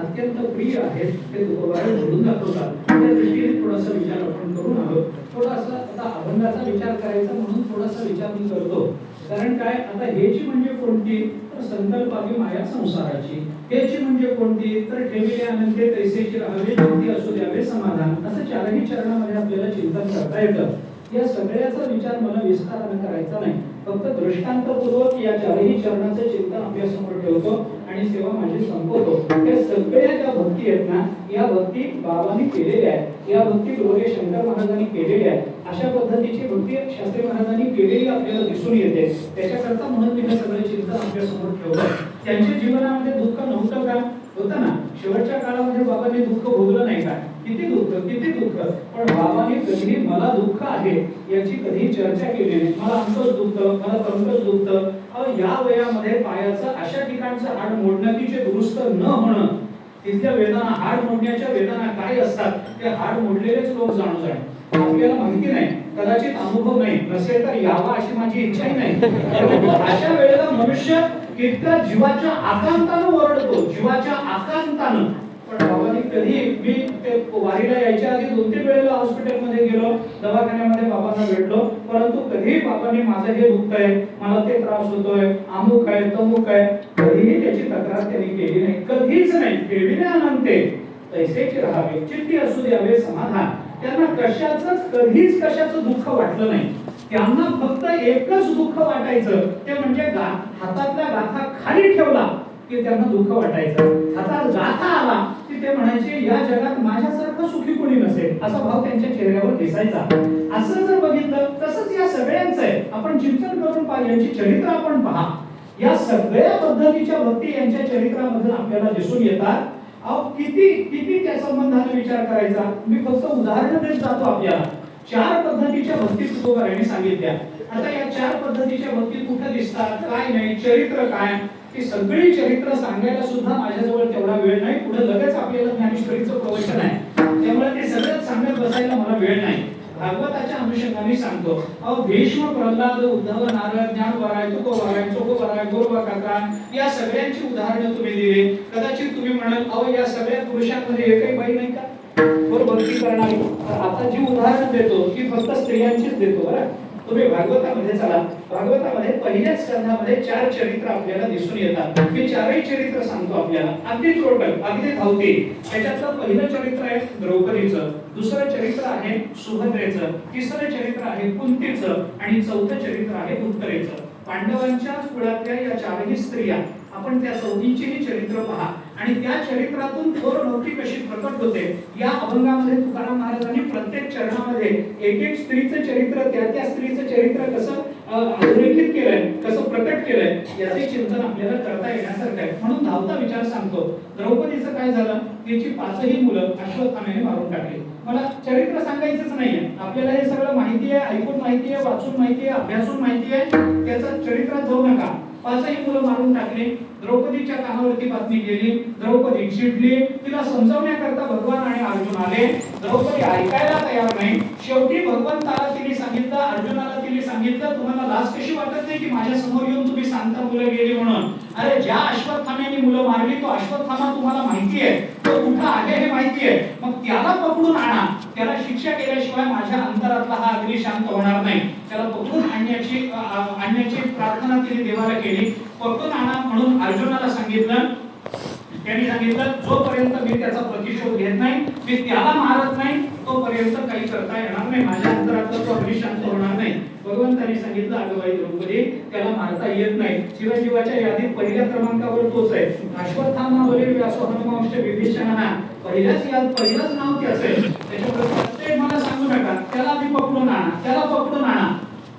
अत्यंत प्रिय आहेत ते तुकोबाराय बोलून दाखवतात. त्या दृष्टीने थोडासा विचार आपण करून आलो. थोडासा आता अभंगाचा विचार करायचा म्हणून थोडासा विचार मी करतो. कारण काय आता हेची म्हणजे कोणती तर संकल्पावी माया संसाराची, हेची म्हणजे कोणती तर ठेविले अनंते तैसेची राहावे ज्योती असू द्यावे समाधान. असं चारही चरणामध्ये आपल्याला चिंतन करता येतं. या सगळ्याचा विचार मला विस्ताराने करायचा नाही, फक्त दृष्टांतपूर्वक या चारही चरणाचे चिंतन आपल्या समोर ठेवतो आणि सेवा माझी संपवतो. या सगळ्या ज्या भक्ती आहेत ना, या भक्ती बाबांनी केलेल्या आहेत. या भक्ती डोळे शंकर महाराजांनी केलेल्या आहेत. अशा पद्धतीची भक्ती शास्त्री महाराजांनी केलेली आपल्याला दिसून येते. त्याच्याकरता म्हणून मी हे सगळे चिंतन आपल्या समोर ठेवलं. त्यांच्या जीवनामध्ये दुःख नव्हतं का? होतं ना. शेवटच्या काळामध्ये बाबांनी दुःख भोगलं नाही का? किती दुःख, पण बाबांनी कधी मला दुःख आहे याची कधी चर्चा केली नाही. मला अंकच दुखतं, मला तंकच दुखतं. या वयामध्ये पायाचं अशा ठिकाणचं हाड मोडणं की जे दुरुस्त न होणं, तिथल्या वेदना, हाड मोडण्याच्या वेदना काय असतात ते हाड मोडलेलेच लोक जाणू जाणे. आपल्याला माहिती नाही, कदाचित अनुभव नाही, नसेल तर यावा अशी माझी इच्छाही नाही. अशा वेळेला मनुष्य इतका जीवाच्या आकांतानं ओरडतो, जीवाच्या आकांतानं. पण बाबांनी कधी मी ते वारीला यायच्या आधी 2-3 वेळेला हॉस्पिटलमध्ये गेलो, दवाखान्यामध्ये बाबांना भेटलो, परंतु कधी बाबांनी माझं हे दुखतंय, मला ते त्रास होतोय, अमुक आहे तमुक आहे, कधीही त्याची तक्रार त्यांनी केली नाही. कधीच नाही. ठेविले अनंते तैसेची राहावे चित्ती असू द्यावे समाधान. त्यांना कधीच कशाचं दुःख वाटलं नाही. त्यांना फक्त एकच दुःख वाटायचं, ते म्हणजे हातातला गाथा खाली ठेवला की त्यांना दुःख वाटायचं. हातात गाथा आला की ते म्हणायचे या जगात माझ्यासारखं सुखी कोणी नसेल, असा भाव त्यांच्या चेहऱ्यावर दिसायचा. असं जर बघितलं तसंच या सगळ्यांचं आहे. आपण चिंतन करून पहा, यांची चरित्र आपण पहा. या सगळ्या पद्धतीच्या भक्ती यांच्या चरित्रामध्ये आपल्याला दिसून येतात. किती त्या संबंधाने विचार करायचा. मी फक्त उदाहरण देत जातो आपल्याला. 4 पद्धतीच्या भक्ती तुकोबारायांनी सांगितल्या. आता या 4 पद्धतीच्या भक्ती कुठे दिसतात, काय नाही, चरित्र काय, ती सगळी चरित्र सांगायला सुद्धा माझ्याजवळ तेवढा वेळ नाही. पुढे लगेच आपल्याला ज्ञानेश्वरीचं प्रवचन आहे, त्यामुळे ते सगळं सांगत बसायला मला वेळ नाही. भागवताच्या अनुषंगाने सांगतो. भीष्म, प्रल्हाद, उद्धव, नारद, ज्ञानवराय, तुकोबाराय, चोकोबाराय, गोरवाकाका या सगळ्यांची उदाहरणं तुम्ही दिली. कदाचित तुम्ही म्हणाल या सगळ्या पुरुषांमध्ये एकही बाई नाही का भक्ती करणारी? आता जी उदाहरण देतो ती फक्त स्त्रियांचीच देतो बरं. तुम्ही भागवतामध्ये चला, भागवतामध्ये पहिल्याच स्कंधामध्ये 4 चरित्र आपल्याला दिसून येतात. मी 4ही चरित्र सांगतो आपल्याला, अगदी टोटल, अगदी धावती. त्याच्यातलं पहिलं चरित्र आहे द्रौपदीचं, दुसरं चरित्र आहे सुभद्रेचं, तिसरं चरित्र आहे कुंतीचं आणि चौथं चरित्र आहे उत्तरेचं. पांडवांच्या कुळातल्या या 4ही स्त्रिया, आपण त्या चौघींचीही चरित्र पहा आणि त्या चरित्रातून थोर भक्ती कशी प्रकट होते. या अभंगामध्ये तुकाराम महाराजांनी प्रत्येक चरणामध्ये एक स्त्रीचं चरित्र, त्या स्त्रीचं चरित्र कसं अधोरेखित केलंय, कसं प्रकट केलंय, याचे चिंतन आपल्याला करता येण्यासारखं आहे. म्हणून धावता विचार सांगतो. द्रौपदीचं काय झालं, तिची 5ही मुलं अश्वत्थाम्याने मारून टाकली. मला चरित्र सांगायचंच नाहीये, आपल्याला हे सगळं माहिती आहे, ऐकून माहिती आहे, वाचून माहिती आहे, अभ्यासून माहिती आहे. त्याचं चरित्रात जाऊ नका. 5ही मुलं मारून टाकली. द्रौपदीच्या कानावरती बातमी गेली. द्रौपदी चिडली. तिला समजावण्याकरता भगवान आणि अर्जुन आले. द्रौपदी ऐकायला तयार नाही. शेवटी भगवंताला तिने सांगितलं, अर्जुनाला तिने सांगितलं सांगितलं तुम्हाला लाज कशी वाटत नाही की माझ्या समोर येऊन तुम्ही सांगता मुलं गेली म्हणून. अरे ज्या अश्वत्थाम्याने मुलं मारली तो अश्वत्थामा तुम्हाला माहिती आहे, तो कुठं आहे हे माहिती आहे, मग त्याला पकडून आणा. त्याला शिक्षा केल्याशिवाय माझ्या अंतरातला हा अग्नी शांत होणार नाही. त्याला पकडून आणण्याची प्रार्थना तिने देवाला केली. पकडून आणा म्हणून अर्जुनाला सांगितलं. त्यांनी सांगितलं जोपर्यंत मी त्याचा प्रतिशोध घेत नाही, मी त्याला मारत नाही, तोपर्यंत काही करता येणार नाही, माझ्या अंतरातला तो अग्नी शांत होणार नाही. भगवंतांनी सांगितलं अगवाई द्रौपदी त्याला मारता येत नाही. शिवजीवाच्या यादीत पहिल्या क्रमांकावर तोच आहे. अश्वत्थामा वरील व्यासो हनुमांश विभीषणा पहिल्याच नाव त्याचं आहे. त्याच्यामुळे मला सांगू नका त्याला आधी पकडून आणा, त्याला पकडून आणा.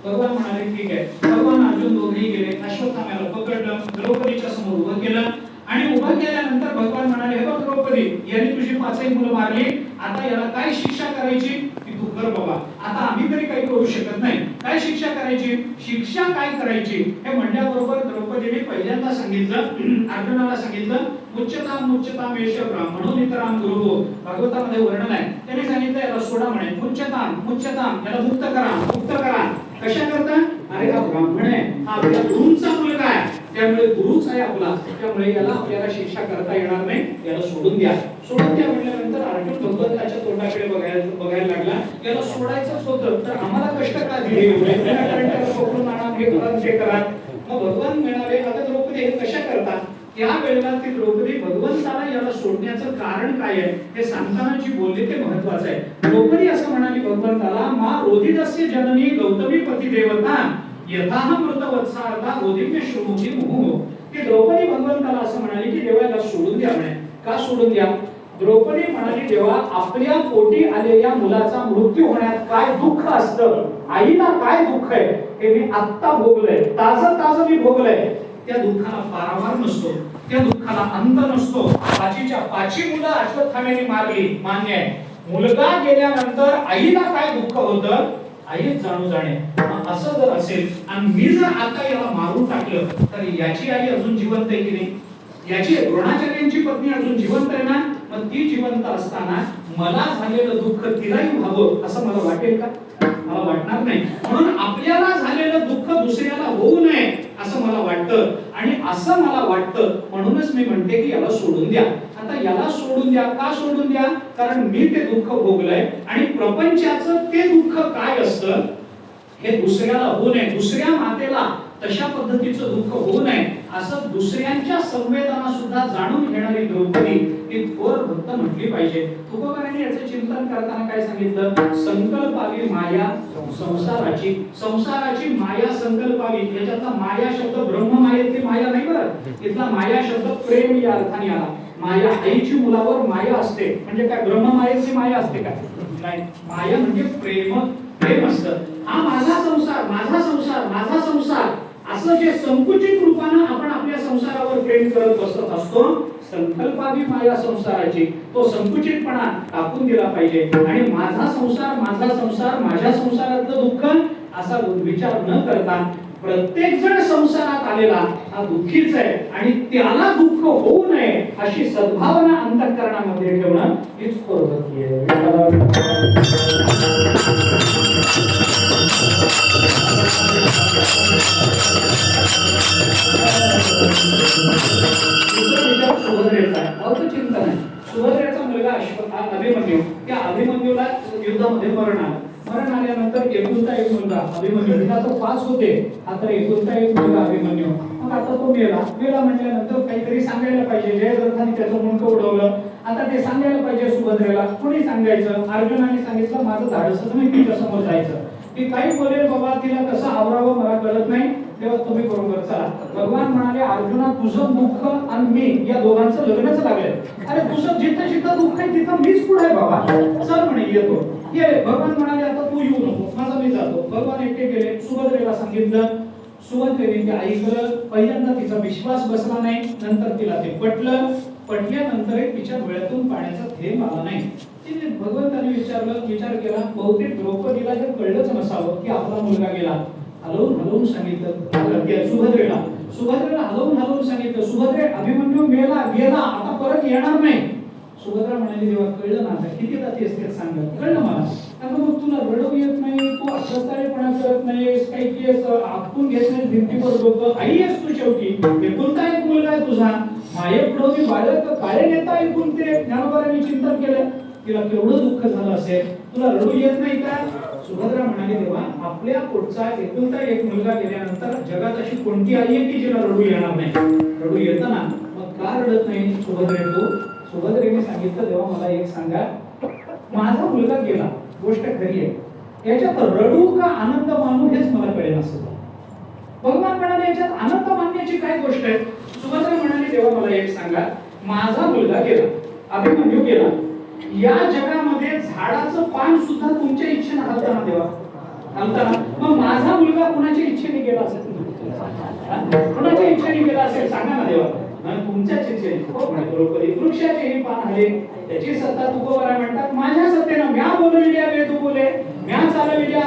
भगवान म्हणाले ठीक आहे. भगवान अर्जुन दोघेही गेले. अश्वत्थाम्याला पकडलं, द्रौपदीच्या समोर उभं केलं आणि उभं केल्यानंतर भगवान म्हणाले हे बघ द्रौपदी यांनी तुझी 5 मुलं मारली, आता याला काय शिक्षा करायची ती तू कर बाबा. आता आम्ही तरी काही करू शकत नाही. काय शिक्षा करायची, शिक्षा काय करायची हे म्हणल्याबरोबर द्रौपदीने पहिल्यांदा सांगितलं, अर्जुनाला सांगितलं मुच्यताम एष ब्राह्मणो नितराम गुरु. भागवतामध्ये वर्णन आहे. त्याने सांगितलं याला सोडा म्हणे. मुच्यताम याला मुक्त करा. कशा करता, अरे हा ब्राह्मण आहे, हा आपल्या गुरूंचा मुलगा आहे, त्यामुळे गुरुच आहे आपला, त्यामुळे याला आपल्याला शिक्षा करता येणार नाही, याला सोडून द्या. म्हटल्यानंतर अर्जुन भगवंताच्या तोंडाकडे बघायला लागला. याला सोडायचंच होतं तर आम्हाला कष्ट का दिले, कारण त्याला पकडून आणा, हे करा. मग भगवान म्हणाले आता द्रौपदी हे कशा करता. त्या वेळेला ती द्रौपदी भगवंताला याला सोडण्याचं कारण काय आहे हे सांगताना जी बोलली ते महत्वाचं आहे. द्रौपदी असं म्हणाली भगवंताला मा रोदितस्य जननी गौतमी पती देवता यथाह मृत वत्सार्था रोदिम्य श्रुमुखी मुहु. ती द्रौपदी भगवंताला असं म्हणाली की देवा याला सोडून द्या म्हणे. का सोडून द्या. द्रौपदी म्हणाली देवा आपल्या पोटी आलेल्या मुलाचा मृत्यू होण्यात काय दुःख असतं, आईला काय दुःख आहे हे मी आत्ता भोगलंय, ताजं मी भोगलंय. त्या दुःखाला पारावार नसतो, त्या दुःखाला अंत नसतो. 5 मुलं अश्वत्थाम्याने मारली मान्य आहे. मुलगा गेल्यानंतर आईला काय दुःख होतं आईच जाणू जाणे. असं जर असेल आणि मी जर आता याला मारून टाकलं तर याची आई अजून जिवंत आहे की नाही, याची द्रोणाचार्यांची पत्नी अजून जिवंत आहे ना. मग ती जिवंत असताना मला झालेलं दुःख तिलाही व्हावं असं मला वाटेल का, मला वाटणार नाही. म्हणून आपल्याला झालेलं दुःख दुसऱ्याला होऊ नये असं मला वाटतं आणि असं मला वाटतं म्हणूनच मी म्हणते की याला सोडून द्या. आता याला सोडून द्या. का सोडून द्या, कारण मी ते दुःख भोगलंय आणि प्रपंचाचं ते दुःख काय असतं हे दुसऱ्याला होऊ नये, दुसऱ्या मातेला तशा पद्धतीचं दुःख होऊ नये असं दुसऱ्यांच्या संवेदना सुद्धा जाणून घेणारी द्रौपदी ही थोर भक्त म्हटली पाहिजे. तुकोबारांनी याचं चिंतन करताना काय सांगितलं, संकल्पावी माया संसाराची माया संकल्पावी. याच्यातला माया शब्द ब्रह्ममायेतली माया नाही बरं, इथला माया शब्द प्रेम या अर्थाने आला. माया आईची मुलावर माया असते म्हणजे काय ब्रह्ममायेची माया असते का, नाही. माया म्हणजे प्रेम असतं. हा माझा संसार असं जे संकुचित रूपानं आपण आपल्या संसारावर प्रेम करत बसत असतो, संकल्पावी माया संसाराची तो संकुचितपणा टाकून दिला पाहिजे आणि माझा संसार माझ्या संसारातलं दुःख असा विचार न करता प्रत्येक जण संसारात आलेला हा दुःखीच आहे आणि त्याला दुःख होऊ नये अशी सद्भावना अंतःकरणामध्ये ठेवणं हीच भक्ती आहे. सुभद्रेचा मुलगा अभिमन्यू, त्या अभिमन्यूला युद्धामध्ये मरण आल्यानंतर एकुलता एक मुलगा अभिमन्यू, तो 5 होते, आता एकुलता एक मुलगा अभिमन्यू. मग आता तो मेला म्हटल्यानंतर काहीतरी सांगायला पाहिजे. जयद्रथाने त्याचं मुंडकं उडवलं, आता ते सांगायला पाहिजे सुभद्रेला. कोणी सांगायचं, अर्जुनाने सांगितलं माझं धाडसच नाही तिच्या समोर जायचं. ती काही बोलेल बाबा, तिला कसं आवरावं मला कळत नाही, तेव्हा तुम्ही बरोबर चला. भगवान म्हणाले अर्जुना तुझं दुःख आणि मी या दोघांचं लग्नच लागलंय. अरे तुझं जिथं दुःख आहे तिथं मीच पुढे आहे बाबा, चल म्हणे येतो. ये भगवान म्हणाले आता तू येऊ नको, माझा मी जातो. भगवान एकटे गेले. सुभद्रेला सांगितलं. सुभद्रेने ते ऐकलं. पहिल्यांदा तिचा विश्वास बसला नाही, नंतर तिला ते पटल्यानंतर तिच्या डोळ्यातून पाण्याचा थेंब आला नाही. तिने भगवंताने विचार केला, बहुतेक द्रौपदीला हे कळलंच नसावं की आपला मुलगा गेला. हलवून सांगितलं सुभद्रेला हलवून सांगितलं, सुभद्रे अभिमन्यू गेला आता परत येणार नाही. सुभद्रा म्हणाली देवा कळलं ना, आता किती जाती असते सांग, कळलं मला. आता मग तुला रडू येत नाही, तू आत्मस्थानीपणा करत नाहीस, काही केस आपण घेत नाही भिंतीवर डोकं. आई आहेस तू शेवटी, एकुलता एक मुलगा आहे तुझा. माये पुढे बालक काळे नेता ऐकून ते ज्ञानोबारांनी चिंतन केलं. तिला केवढं दुःख झालं असेल, तुला रडू येत नाही का? सुभद्रा म्हणाली, देवा आपल्या पोटचा एकुलता एक मुलगा गेल्यानंतर जगात अशी कोणती आई आहे की जिला रडू येणार नाही? रडू येतं ना, मग का रडत नाही सुभद्रे तू? सुभद्रेने सांगितलं, देवा मला एक सांगा, माझा मुलगा गेला, गोष्ट खरी आहे, याच्यात रडू का आनंद मानू हेच मला कळेल असं. भगवान म्हणाले, याच्यात आनंद मानण्याची काय गोष्ट आहे? सुभद्रा म्हणाली, देवा मला एक सांगा, माझा मुलगा गेला, अभिमन्यू गेला, या जगामध्ये झाडाचं पान सुद्धा तुमच्या इच्छेने हलताना देवा, हलताना, मग माझा मुलगा कुणाच्या इच्छेने गेला असेल? कुणाच्या इच्छेने गेला असेल सांगा ना देवा? तुमच्याच इच्छेने. हो म्हणे द्रौपदी, वृक्षाचेही पान हले, त्याची सत्ता तुकोबरा म्हणतात. माझ्या सत्तेनं म्या बोलविल्या वेद बोले, म्या चालविल्या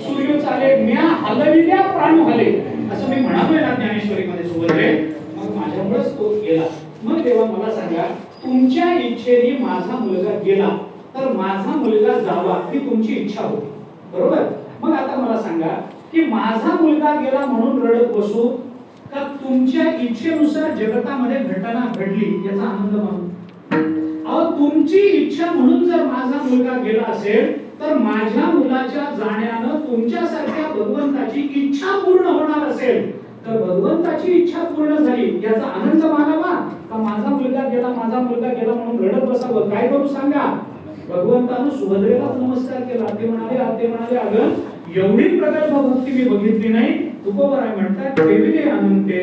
सूर्य चाले, म्या हलविल्या प्राण हले, असं मी म्हणालोय ना ज्ञानेश्वरीमध्ये सुभद्रे. मग माझ्यामुळेच तो गेला. मग देवा मला सांगा, तुमच्या इच्छेने माझा मुलगा गेला, तर माझा मुलगा जावा ही तुमची इच्छा होती, बरोबर? मग आता मला सांगा की माझा मुलगा गेला म्हणून रडत बसू का तुमच्या इच्छेनुसार जगतामध्ये घटना घडली याचा आनंद मानू? अहो, तुमची इच्छा म्हणून जर माझा मुलगा गेला असेल तर माझ्या मुलाच्या जाण्यानं तुमच्यासारख्या भगवंताची इच्छा पूर्ण होणार असेल, तर भगवंताची इच्छा पूर्ण झाली याचा आनंद मानावा का माझा मुलगा गेला म्हणून रडत बसावं? काय करू सांगा? भगवंतानं सुभद्रेला नमस्कार केला. ते म्हणाले अगं, एवढी प्रगल्भ भक्ती मी बघितली नाही. तुकोबराय म्हणतात, ठेविले अनंते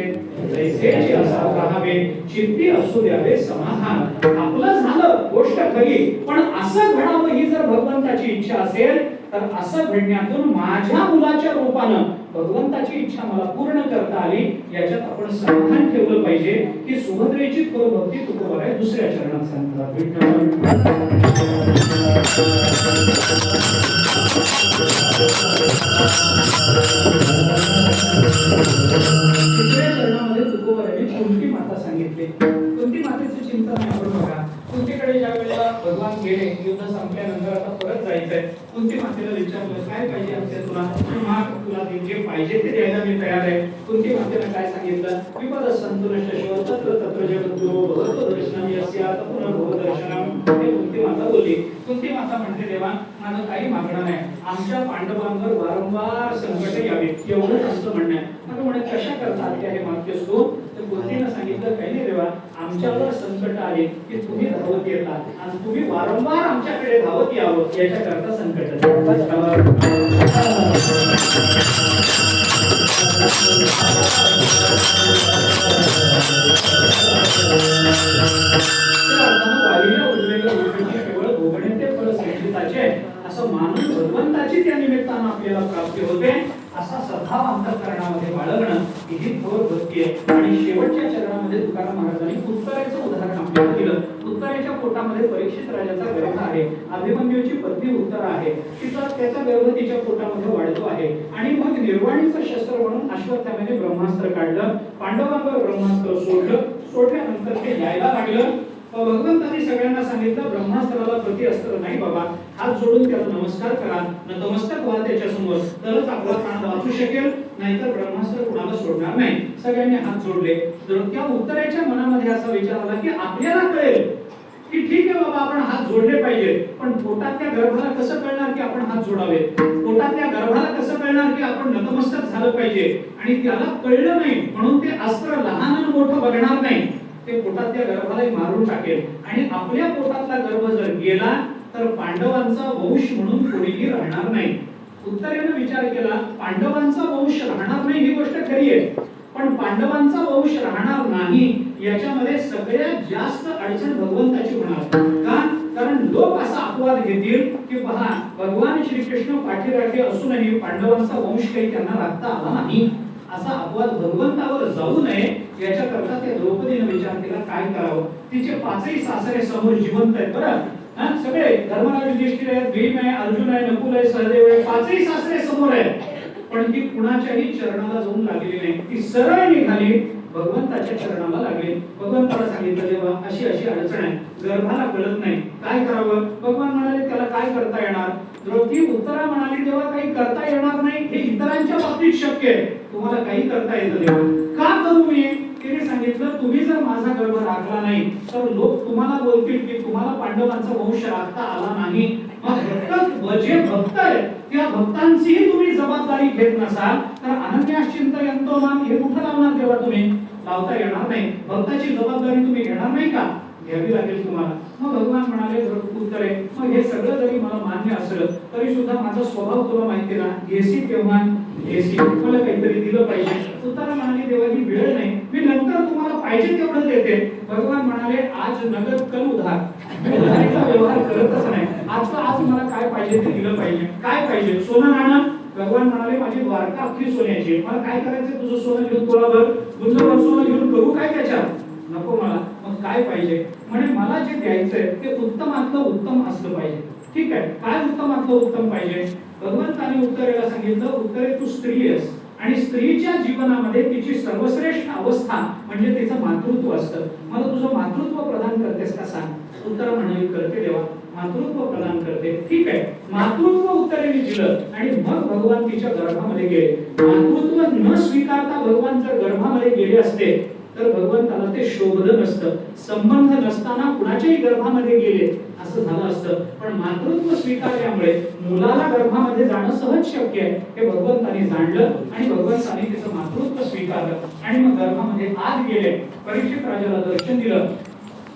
जैसेचे असा राहावे, चित्ती असू द्यावे समाधान. आपलं झालं गोष्ट खरी, पण असं घडावं ही जर भगवंताची इच्छा असेल तर असं घडण्यातून माझ्या मुलाच्या रूपानं भगवंताची इच्छा मला पूर्ण करता आली, याच्यात आपण समाधान ठेवलं पाहिजे. की सुभद्रेची थोर भक्ती तुकोबराय दुसऱ्या चरणात सांगतात. तिसऱ्या चरणामध्ये तुकोबरायने कुंती माता सांगितले. कुंती मातेचे चिंतन आपण बघा. कुंतीकडे ज्या वेळेला भगवान गेले, युद्ध संपल्यानंतर आता परत जायचंय, कुंती मातेला विचारलं, काय पाहिजे आमच्या तुला? तुला जे पाहिजे ते द्यायला मी तयार आहे. कुंती मातेला काय सांगितलं? विपद संतुष्ट शिव तत्र तत्र जगद्गुरो भगवतो दर्शनम यस्यात पुनर्भव दर्शनम. हे कुंती माता बोलली. कुंती माता म्हणते, देवा माझं काही मागणं नाही, आमच्या पांडवांवर वारंवार संकट यावे एवढंच आमचं म्हणणं आहे. मग म्हणे, कशा करतात हे मागतेस तू? तर कुंतीने सांगितलं, काही नाही देवा, आमच्यावर संकट आले की तुम्ही धावत येतात आणि तुम्ही वारंवार आमच्याकडे धावत यावं याच्याकरता संकट. केवळ भोगणे ते फळ संचिताचे असं मानून भगवंताची त्या निमित्तानं आपल्याला प्राप्ती होते. असा सद्भाव अंतःकरणामध्ये बाळगणं ही थोर भक्ती आहे. आणि शेवटच्या चरणामध्ये तुकाराम महाराजांनी उत्तरेचं उदाहरण आपल्याला दिलं. उत्तरेच्या पोटामध्ये परीक्षित राजाचा गर्भ आहे, अभिमन्यूची पत्नी उत्तरा आहे, तिचा त्याचा गर्भ तिच्या पोटामध्ये वाढतो आहे. आणि मग निर्वाणीचं शस्त्र म्हणून अश्वत्थाम्याने ब्रह्मास्त्र काढलं, पांडवांवर ब्रह्मास्त्र सोडल्यानंतर ते यायला लागलं. भगवंतांनी सगळ्यांना सांगितलं, ब्रह्मास्त्राला प्रति अस्त्र नाही बाबा, हात जोडून त्याला नमस्कार करा, नतमस्तक व्हा त्याच्या समोर, तरच आपला प्राण वाचू शकेल, नाहीतर ब्रह्मास्त्र कुणाला सोडणार नाही. सगळ्यांनी हात जोडले. तर त्या उत्तरेच्या मनामध्ये असा विचार आला की आपल्याला कळेल की ठीक आहे बाबा, आपण हात जोडले पाहिजे, पण पोटातल्या गर्भाला कसं कळणार की आपण हात जोडावे? पोटातल्या गर्भाला कसं कळणार की आपण नतमस्तक झालं पाहिजे? आणि त्याला कळलं नाही म्हणून ते अस्त्र लहान आणि मोठं बघणार नाही, ते पोटातल्या गर्भाला मारून टाकेल. आणि आपल्या पोटातला गर्भ जर गेला तर पांडवांचा वंश म्हणून कोणीही राहणार नाही. उत्तरेने विचार केला, पांडवांचा वंश राहणार नाही ही गोष्ट खरी आहे, पण पांडवांचा वंश राहणार नाही याच्यामध्ये सगळ्यात जास्त अडचण भगवंताची होणार. का? कारण लोक असा अपवाद घेतील की पहा, भगवान श्रीकृष्ण पाठीराखे असूनही पांडवांचा वंश काही त्यांना राखता आला नाही, असा अपवाद भगवंतावर जाऊ नये याच्याकरता त्या द्रौपदीने विचार केला काय करावं. तिचे पाचही सासरे समोर जिवंत आहेत बरं, सगळे धर्मराज युधिष्ठिर आहेत, भीम आहे, अर्जुन आहे, नकुल आहे, सहदेव आहे, पाचही सासरे समोर आहेत, पण ती कुणाच्याही चरणाला जाऊन लागली नाही. ती सरळ निघाली भगवंताच्या चरणाला लागले. भगवंताला सांगितलं देवा अशी अशी अडचण आहे, गर्भाला कळत नाही, काय करावं? भगवान म्हणाले त्याला काय करता येणार? द्रौपदी उत्तरा म्हणाली देवा काही करता येणार नाही, हे इतरांच्या बाबतीत शक्य आहे, तुम्हाला काही करता येतं देवा. का करू मी? तिने सांगितलं तुम्ही जर माझा गर्भ राखला नाही तर लोक तुम्हाला बोलतील की तुम्हाला पांडवांचा वंश राखता आला नाही. मग जे भक्त आहेत त्या भक्तांची तुम्ही जबाबदारी घेत नसाल तर अनन्याश्चिंतयन्तो मां हे कुठं लावणार देवा? तुम्ही लावता येणार नाही. भक्ताची जबाबदारी तुम्ही घेणार नाही का? घ्यावी लागेल तुम्हाला. मग भगवान म्हणाले उत्तरे मग हे सगळं जरी मला मान्य असलं तरी सुद्धा माझा स्वभाव तुला माहिती ना, घेसी तेव्हा घेसी, मला काहीतरी दिलं पाहिजे. उत्तरा म्हणाली देवा ही वेळ नाही, मी नंतर तुम्हाला पाहिजे तेवढं देते. भगवान म्हणाले आज नगद कल उधार, उधारीचा व्यवहार करतच नाही, आज मला काय पाहिजे ते दिलं पाहिजे. काय पाहिजे? सोनं नाणं. भगवान म्हणाले माझी द्वारका अख्खी सोन्याची, मला काय करायचं? तुझं सोनं घेऊन तोळाभर गुंजभर सोनं घेऊन करू काय त्याच्यात? नको मला. मग काय पाहिजे? म्हणे मला जे द्यायचंय ते उत्तमातलं उत्तम असलं पाहिजे. ठीक आहे, काय उत्तमातलं उत्तम पाहिजे? भगवंताने उत्तरेला सांगितलं उत्तरे तू स्त्री आहेस आणि स्त्रीच्या जीवनामध्ये तिची सर्वश्रेष्ठ अवस्था म्हणजे तिचं मातृत्व असतं, मला तुझं मातृत्व प्रदान करतेस का सांग. उत्तर म्हणाली करते देवा, मातृत्व प्रदान करते. ठीक आहे, मातृत्व उत्तरेने दिलं आणि मग भगवान तिच्या गर्भामध्ये गेले. मातृत्व न स्वीकारता भगवान जर गर्भामध्ये गेले असते तर भगवंताला ते शोभलं नसतं. संबंध नसताना कुणाच्याही गर्भामध्ये गेले असं झालं असतं, पण मातृत्व स्वीकारल्यामुळे मुलाला गर्भामध्ये जाणं सहज शक्य आहे हे भगवंताने जाणलं आणि भगवंताने तिचं मातृत्व स्वीकारलं आणि मग गर्भामध्ये आत गेले. परीक्षित राजाला दर्शन दिलं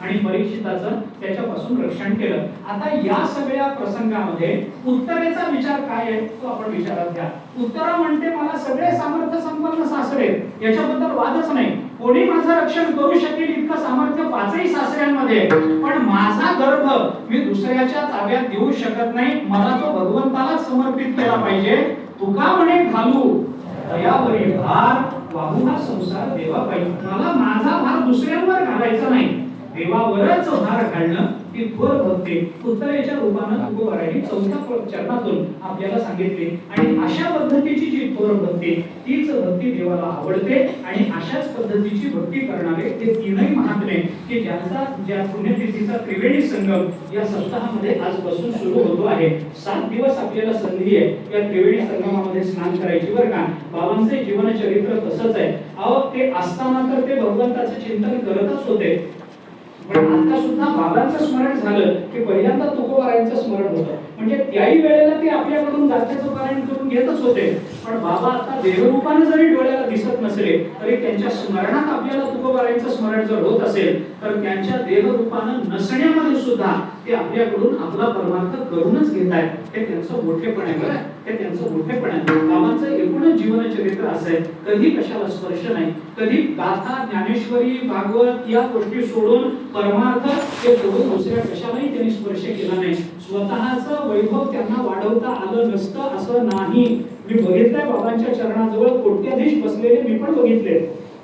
आणि परीक्षिताचं त्याच्यापासून रक्षण केलं. आता या सगळ्या प्रसंगामध्ये उत्तरेचा विचार काय आहे तो आपण विचारात घ्या. उत्तरा म्हणते मला सगळे सामर्थ्य संपन्न सासरे, याच्याबद्दल वादच नाही, कोणी माझं रक्षण करू शकेल इतकं सामर्थ्य पाचही सासऱ्यांमध्ये, पण माझा गर्भ मी दुसऱ्याच्या ताब्यात देऊ शकत नाही, मला तो भगवंताला समर्पित केला पाहिजे. तुका म्हणे घालू दयावरी भार, वाहू हा संसार देवा पाहिजे. मला माझा भार दुसऱ्यांवर घालायचा नाही, देवावरच भार घालणं ही थोर भक्ती उत्तरेच्या रूपानं तुकोबारायांनी चौथ्या चरणातून आपल्याला सांगितली. आणि अशा पद्धतीची जी थोर भक्ती तीच भक्ती देवाला आवडते आणि अशाच पद्धतीची भक्ती करणारे ते तीनही महात्मे की ज्या पुण्यतिथीचा त्रिवेणी संगम या सप्ताहामध्ये आजपासून सुरू होतो आहे. 7 दिवस आपल्याला संधी आहे या त्रिवेणी संगमामध्ये स्नान करायची बरं का. बाबांचे जीवन चरित्र तसंच आहे. अहो ते असताना तर ते भगवंताचे चिंतन करतच होते, पण आता सुद्धा बाबांचं स्मरण झालं की पहिल्यांदा तुकोबारायांचं स्मरण होतं. म्हणजे त्याही वेळेला ते आपल्याकडून गाथेचं पारायण करून घेतच होते, पण बाबा आता देवरूपाने जरी डोळ्याला दिसत नसले तरी त्यांच्या स्मरणात आपल्याला तुकोबारायांचं स्मरण जर होत असेल तर त्यांच्या देवरूपानं नसण्यामध्ये सुद्धा ते आपल्याकडून आपला परमार्थ करूनच घेत आहेत. हे त्यांचं मोठेपण आहे बरं, हे त्यांचं मोठेपण आहे. बाबांचं एकूणच जीवन चरित्र असं आहे, कधी कशाला स्पर्श नाही, कधी गाथा ज्ञानेश्वरी भागवत या गोष्टी सोडून परमार्थ हे सोडून दुसऱ्या कशालाही त्यांनी स्पर्श केला नाही. स्वतःचं वैभव त्यांना वाढवता आलं नसतं असं नाही. मी बघितलंय बाबांच्या चरणाजवळ कोट्याधीश बसलेले मी पण बघितले,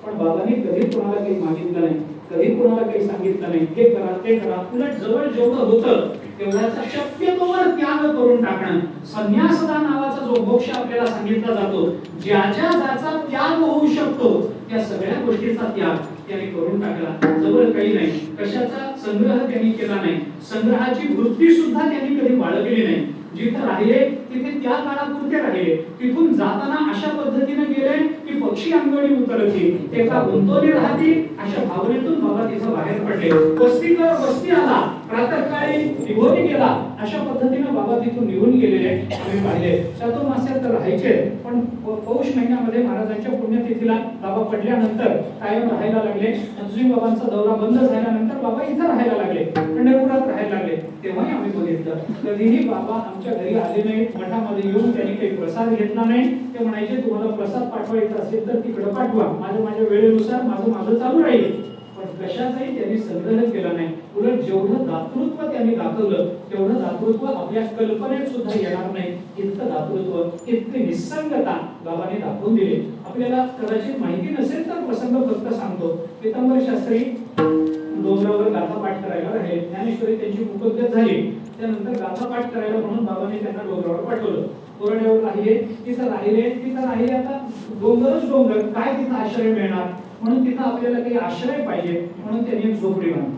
पण बाबांनी कधी कोणाला काही मागितलं नाही, कधी कोणाला काही सांगितलं नाही हे करा ते करा. उलट जवळ जेवढं होतं तेवढ्याचा शक्यतोवर त्याग करून टाकणं. संन्यासदा नावाचा जो मोक्ष आपल्याला सांगितला जातो, ज्याचा त्याग होऊ शकतो त्या सगळ्या गोष्टीचा त्याग त्यांनी करून टाकला. जवळ काही नाही, कशाचा संग्रह त्यांनी केला नाही, संग्रहाची वृत्ती सुद्धा त्यांनी कधी बाळगली नाही. जिथे राहिले तिथे त्या काळापुरते राहिले, तिथून जाताना अशा पद्धतीने गेले की पक्षी अंगडी उतरती एका गुंतवली राहती अशा भावनेतून बाबा तिथं बाहेर पडले. वस्ती आला, प्रातःकाळी निघून गेला, अशा पद्धतीने बाबा तिथून निघून गेलेले आम्ही पाहिले. चातुर्मास्यात तर राहायचे, पण पौष महिन्यामध्ये महाराजांच्या पुण्यतिथीला बाबा पडल्यानंतर कायम राहायला लागले. तुझी बाबांचा दौरा बंद झाल्यानंतर बाबा इथं राहायला लागले, पंढरपुरात राहायला लागले. तेव्हाही आम्ही बघितलं कधीही बाबा आमच्या घरी आले नाहीत, मठामध्ये येऊन त्यांनी काही प्रसाद घेतला नाही. ते म्हणायचे तुम्हाला प्रसाद पाठवायचा असेल तर तिकडे पाठवा, माझ्या वेळेनुसार माझं चालू राहील. पण कशाचाही त्यांनी संग्रह केला नाही. उलट जेवढं दातृत्व त्यांनी दाखवलं तेवढं दातृत्व आपल्या कल्पनेत सुद्धा येणार नाही इतकं दातृत्व, इतकी निसंगता बाबांनी दाखवून दिली. आपल्याला कदाचित माहिती नसेल तर प्रसंग फक्त सांगतो. पितांबर शास्त्री डोंगरावर गाथा पाठ करायला राहिले. ज्ञानेश्वरी त्यांची मुखोद्गत झाली, त्यानंतर गाथा पाठ करायला म्हणून बाबांनी त्यांना डोंगरावर पाठवलं. कोरड्यावर राहिले, तिथं राहिले. आता डोंगरच डोंगर, काय तिथं आश्रय मिळणार. म्हणून तिथं आपल्याला काही आश्रय पाहिजे, म्हणून त्यांनी एक झोपडी बांधली.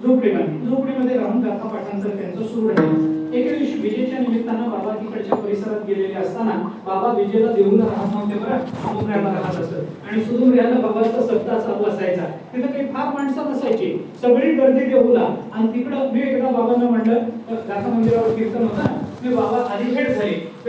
झोपडीमध्ये राहून गाथा पाठांतर त्यांचं सुरू राहिलं. एके दिवशी विजेच्या निमित्तानं बाबा तिकडच्या परिसरात गेलेले असताना बाबा विजेला देऊन राहत नव्हते बरं, सुदुमऱ्याला राहत असत आणि सुदुमऱ्याला बाबाचा सप्ताह चालू असायचा. तिथं काही फार माणसं नसायची, सगळी गर्दी देऊला. आणि तिकडं मी एकदा बाबांना म्हणलं, गाथा मंदिरावर कीर्तन होतं, मी बाबा आधी भेट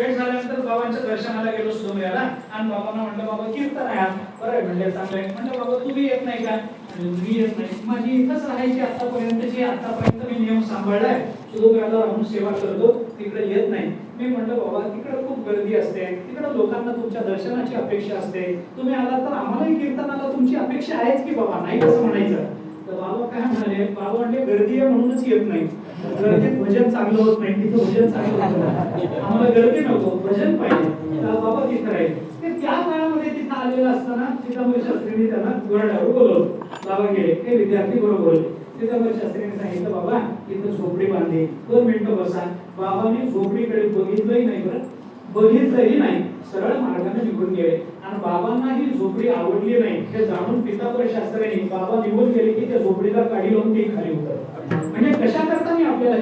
झाल्यानंतर बाबांच्या दर्शनाला गेलो सुदुमऱ्याला आणि बाबांना म्हणलं बाबा कीर्तन आहे बरं म्हणले चांगलं आहे. म्हणलं बाबा तुम्ही येत नाही का? मी येत नाही. माझी इथंच राहायची आतापर्यंत मी नियम सांभाळलाय, सुदुमऱ्याला राहून सेवा करतो, तिकडे येत नाही. मी म्हणलं बाबा तिकडे खूप गर्दी असते, तिकडे लोकांना तुमच्या दर्शनाची अपेक्षा असते, तुम्ही आला तर आम्हालाही कीर्तनाला तुमची अपेक्षा आहेच की बाबा, नाही कसं म्हणायचं. तर बाबा काय म्हणाले, बाबा म्हणले गर्दी आहे म्हणूनच येत नाही, गर्दीत भजन चांगलं होत नाही, तिथं भजन चांगलं होत नाही, आम्हाला गर्दी नको, भजन पाहिजे. तर बाबा तिथं राहील. ते त्या काळामध्ये तिथं आलेलं असताना सीतामढी शास्त्रींनी त्यांना गुराढावर बोलवलं. बाबा गेले, ते विद्यार्थी बरोबर बोलले. सीतामढी शास्त्रींनी सांगितलं बाबा इथं झोपडी बांधली, 2 मिनिटं बसा. बाबांनी झोपडीकडे बघितलंही नाही बरं, बघितलंही नाही, सरळ मार्गाने निघून गेले. आणि बाबांना ही झोपडी आवडली नाही हे जाणून पितांबर शास्त्रींनी बाबा निघून गेले की त्या झोपडीला काढी लावून ते खाली उतरतात. म्हणजे कशा करता मी आपल्याला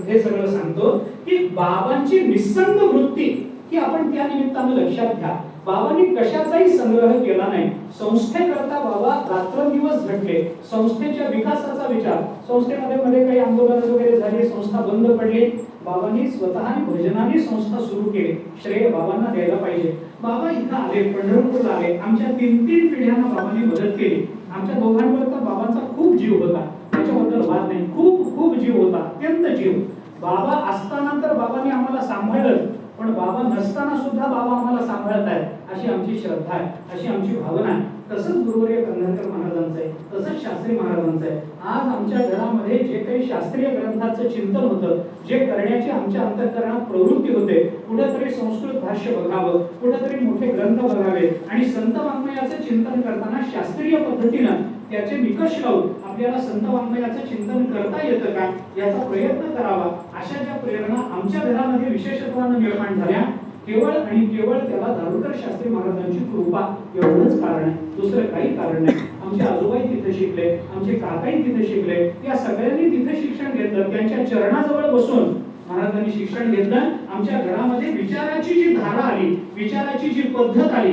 हे सगळं सांगतो की बाबांची निसंग वृत्ती ही आपण त्या निमित्तानं लक्षात घ्या. बाबांनी कशाचाही संग्रह केला नाही. संस्थेकरता बाबा रात्रंदिवस झटले, संस्थेच्या विकासाचा विचार. संस्थेमध्ये काही आंदोलन वगैरे झाले, संस्था बंद पडली, बाबांनी स्वतः भजनाने संस्था सुरू केली. श्रेय बाबांना द्यायला पाहिजे. बाबा इथं आले, पंढरपूरला आले, आमच्या 3 पिढ्यांना बाबांनी मदत केली. आमच्या दोघांवर तर बाबांचा खूप जीव होता, त्याच्याबद्दल वाद नाही, खूप जीव होता, अत्यंत जीव. बाबा असताना तर बाबांनी आम्हाला सांभाळलं, पण बाबा नसताना सुद्धा बाबा आम्हाला सांभाळतायत अशी आमची श्रद्धा आहे, अशी आमची भावना आहे. तसंच गुरुवर्य कंधारकर महाराजांचं आहे, तसंच शास्त्री महाराजांचं आहे. आज आमच्या घरामध्ये जे काही शास्त्रीय ग्रंथाचं चिंतन होतं, जे करण्याची आमच्या अंतःकरणात प्रवृत्ती होते, कुठेतरी संस्कृत भाष्य बघावं, कुठेतरी मोठे ग्रंथ बघावे आणि संत वाङ्मयाचं चिंतन करताना शास्त्रीय पद्धतीनं त्याचे निकष लावून आपल्याला संत वाङ्मयाचं चिंतन करता येतं का याचा प्रयत्न करावा. अशा ज्या प्रेरणा आमच्या घरामध्ये विशेषत्वानं निर्माण झाल्या, केवळ आणि केवळ त्याला दारुकर शास्त्री महाराजांची कृपा एवढंच कारण आहे, दुसरं काही कारण नाही. आमचे आजोबाई तिथे शिकले, आमचे काकाही तिथे शिकले, या सगळ्यांनी तिथे शिक्षण घेतलं. त्यांच्या चरणाजवळ बसून महाराजांनी शिक्षण घेतलं. आमच्या घरामध्ये विचाराची जी धारा आली, विचाराची जी पद्धत आली,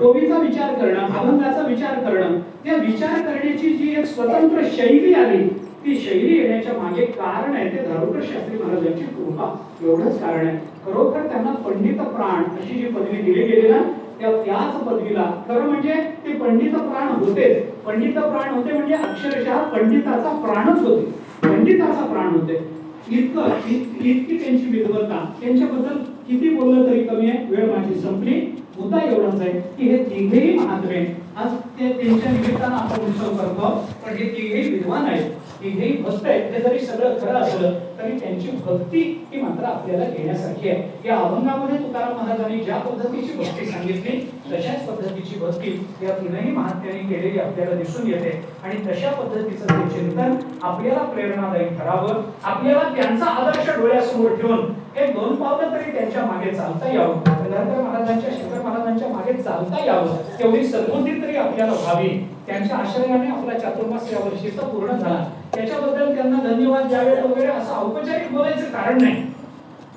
कवीचा विचार करणं, अभंगाचा विचार करणं, त्या विचार करण्याची जी एक स्वतंत्र शैली आली, ती शैली येण्याच्या मागे कारण आहे ते दारुकर शास्त्री महाराजांची कृपा, एवढंच कारण आहे. खरोखर त्यांना पंडित प्राण अशी जी पदवी दिली गेली ना, त्याच पदवीला खरं म्हणजे ते पंडित प्राण होतेच. पंडित प्राण होते म्हणजे अक्षरशः पंडिताचा प्राणच होते, पंडिताचा प्राण होते. इतकी त्यांची विद्वत्ता, त्यांच्याबद्दल किती बोललं तरी कमी आहे. वेळ माझी संपली. मुद्दा एवढाच आहे की हे तिघेही महात्मे आज ते त्यांच्या निमित्तानं आपण उत्सव करतो, पण हे तिघेही विद्वान आहेत, तिघेही भक्त आहेत. हे जरी सगळं खरं असलं तरी त्यांची भक्ती ही मात्र आपल्याला घेण्यासारखी आहे. या अभंगामध्ये तुकाराम महाराजांनी ज्या पद्धतीची भक्ती सांगितली तशाच पद्धतीची भक्ती या तीनही महात्म्यांनी केलेली आपल्याला दिसून येते. आणि तशा पद्धतीचं ते चिंतन आपल्याला प्रेरणादायी ठरावं, आपल्याला त्यांचा आदर्श डोळ्यासमोर ठेवून एक 2 पावलं तरी त्यांच्या मागे चालता यावं, गंगाधर महाराजांच्या, शंकर महाराजांच्या मागे चालता यावं, तेवढी सद्बुद्धी तरी आपल्याला व्हावी. त्यांच्या आश्रयाने आपला चातुर्मास या वर्षीचा पूर्ण झाला. त्याच्याबद्दल त्यांना धन्यवाद द्यावे वगैरे असं औपचारिक बोलायचं कारण नाही.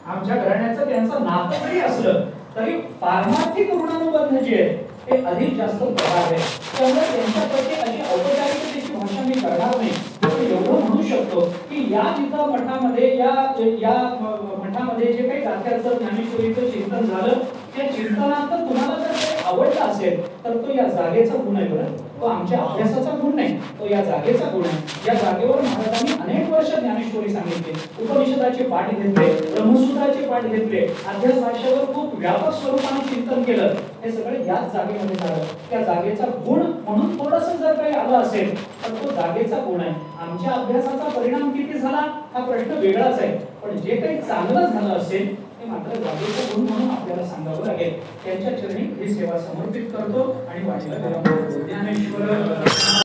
आमच्या घराण्याचं त्यांचं नातं जरी असलं तरी पारमार्थिक ऋणानुबंध जे आहे ते अधिक जास्त प्रभाव आहे. त्यामुळे त्यांच्याप्रती अशी औपचारिकतेची भाषा मी करणार नाही. एवढं म्हणू शकतो की या तिथं मठामध्ये या मठामध्ये जे काही गाथ्याचं ज्ञानेश्वरीचं चिंतन झालं, त्या चिंतनात तुम्हाला जर काही आवडलं असेल तर तो या जागेचा गुण आहे बरं, तो आमच्या अभ्यासाचा गुण नाही, तो या जागेचा गुण आहे. या जागेवर महाराजांनी अनेक वर्ष ज्ञानेश्वरी सांगितली, उपनिषदाचे पाठ घेतले, ब्रह्मसूत्राचे पाठ घेतले, अध्यास भाषेवर खूप व्यापक स्वरूपाने चिंतन केलं. हे सगळं याच जागेमध्ये झालं. त्या जागेचा गुण म्हणून थोडंसं जर काही आलं असेल तर तो जागेचा गुण आहे. आमच्या अभ्यासाचा परिणाम किती झाला हा प्रश्न वेगळाच आहे, पण जे काही चांगलं झालं असेल ते मात्र जागेचा गुण म्हणून आपल्याला सांगावं लागेल. त्यांच्या चरणी ही सेवा समर्पित करतो आणि वाटलं ज्ञानेश्वर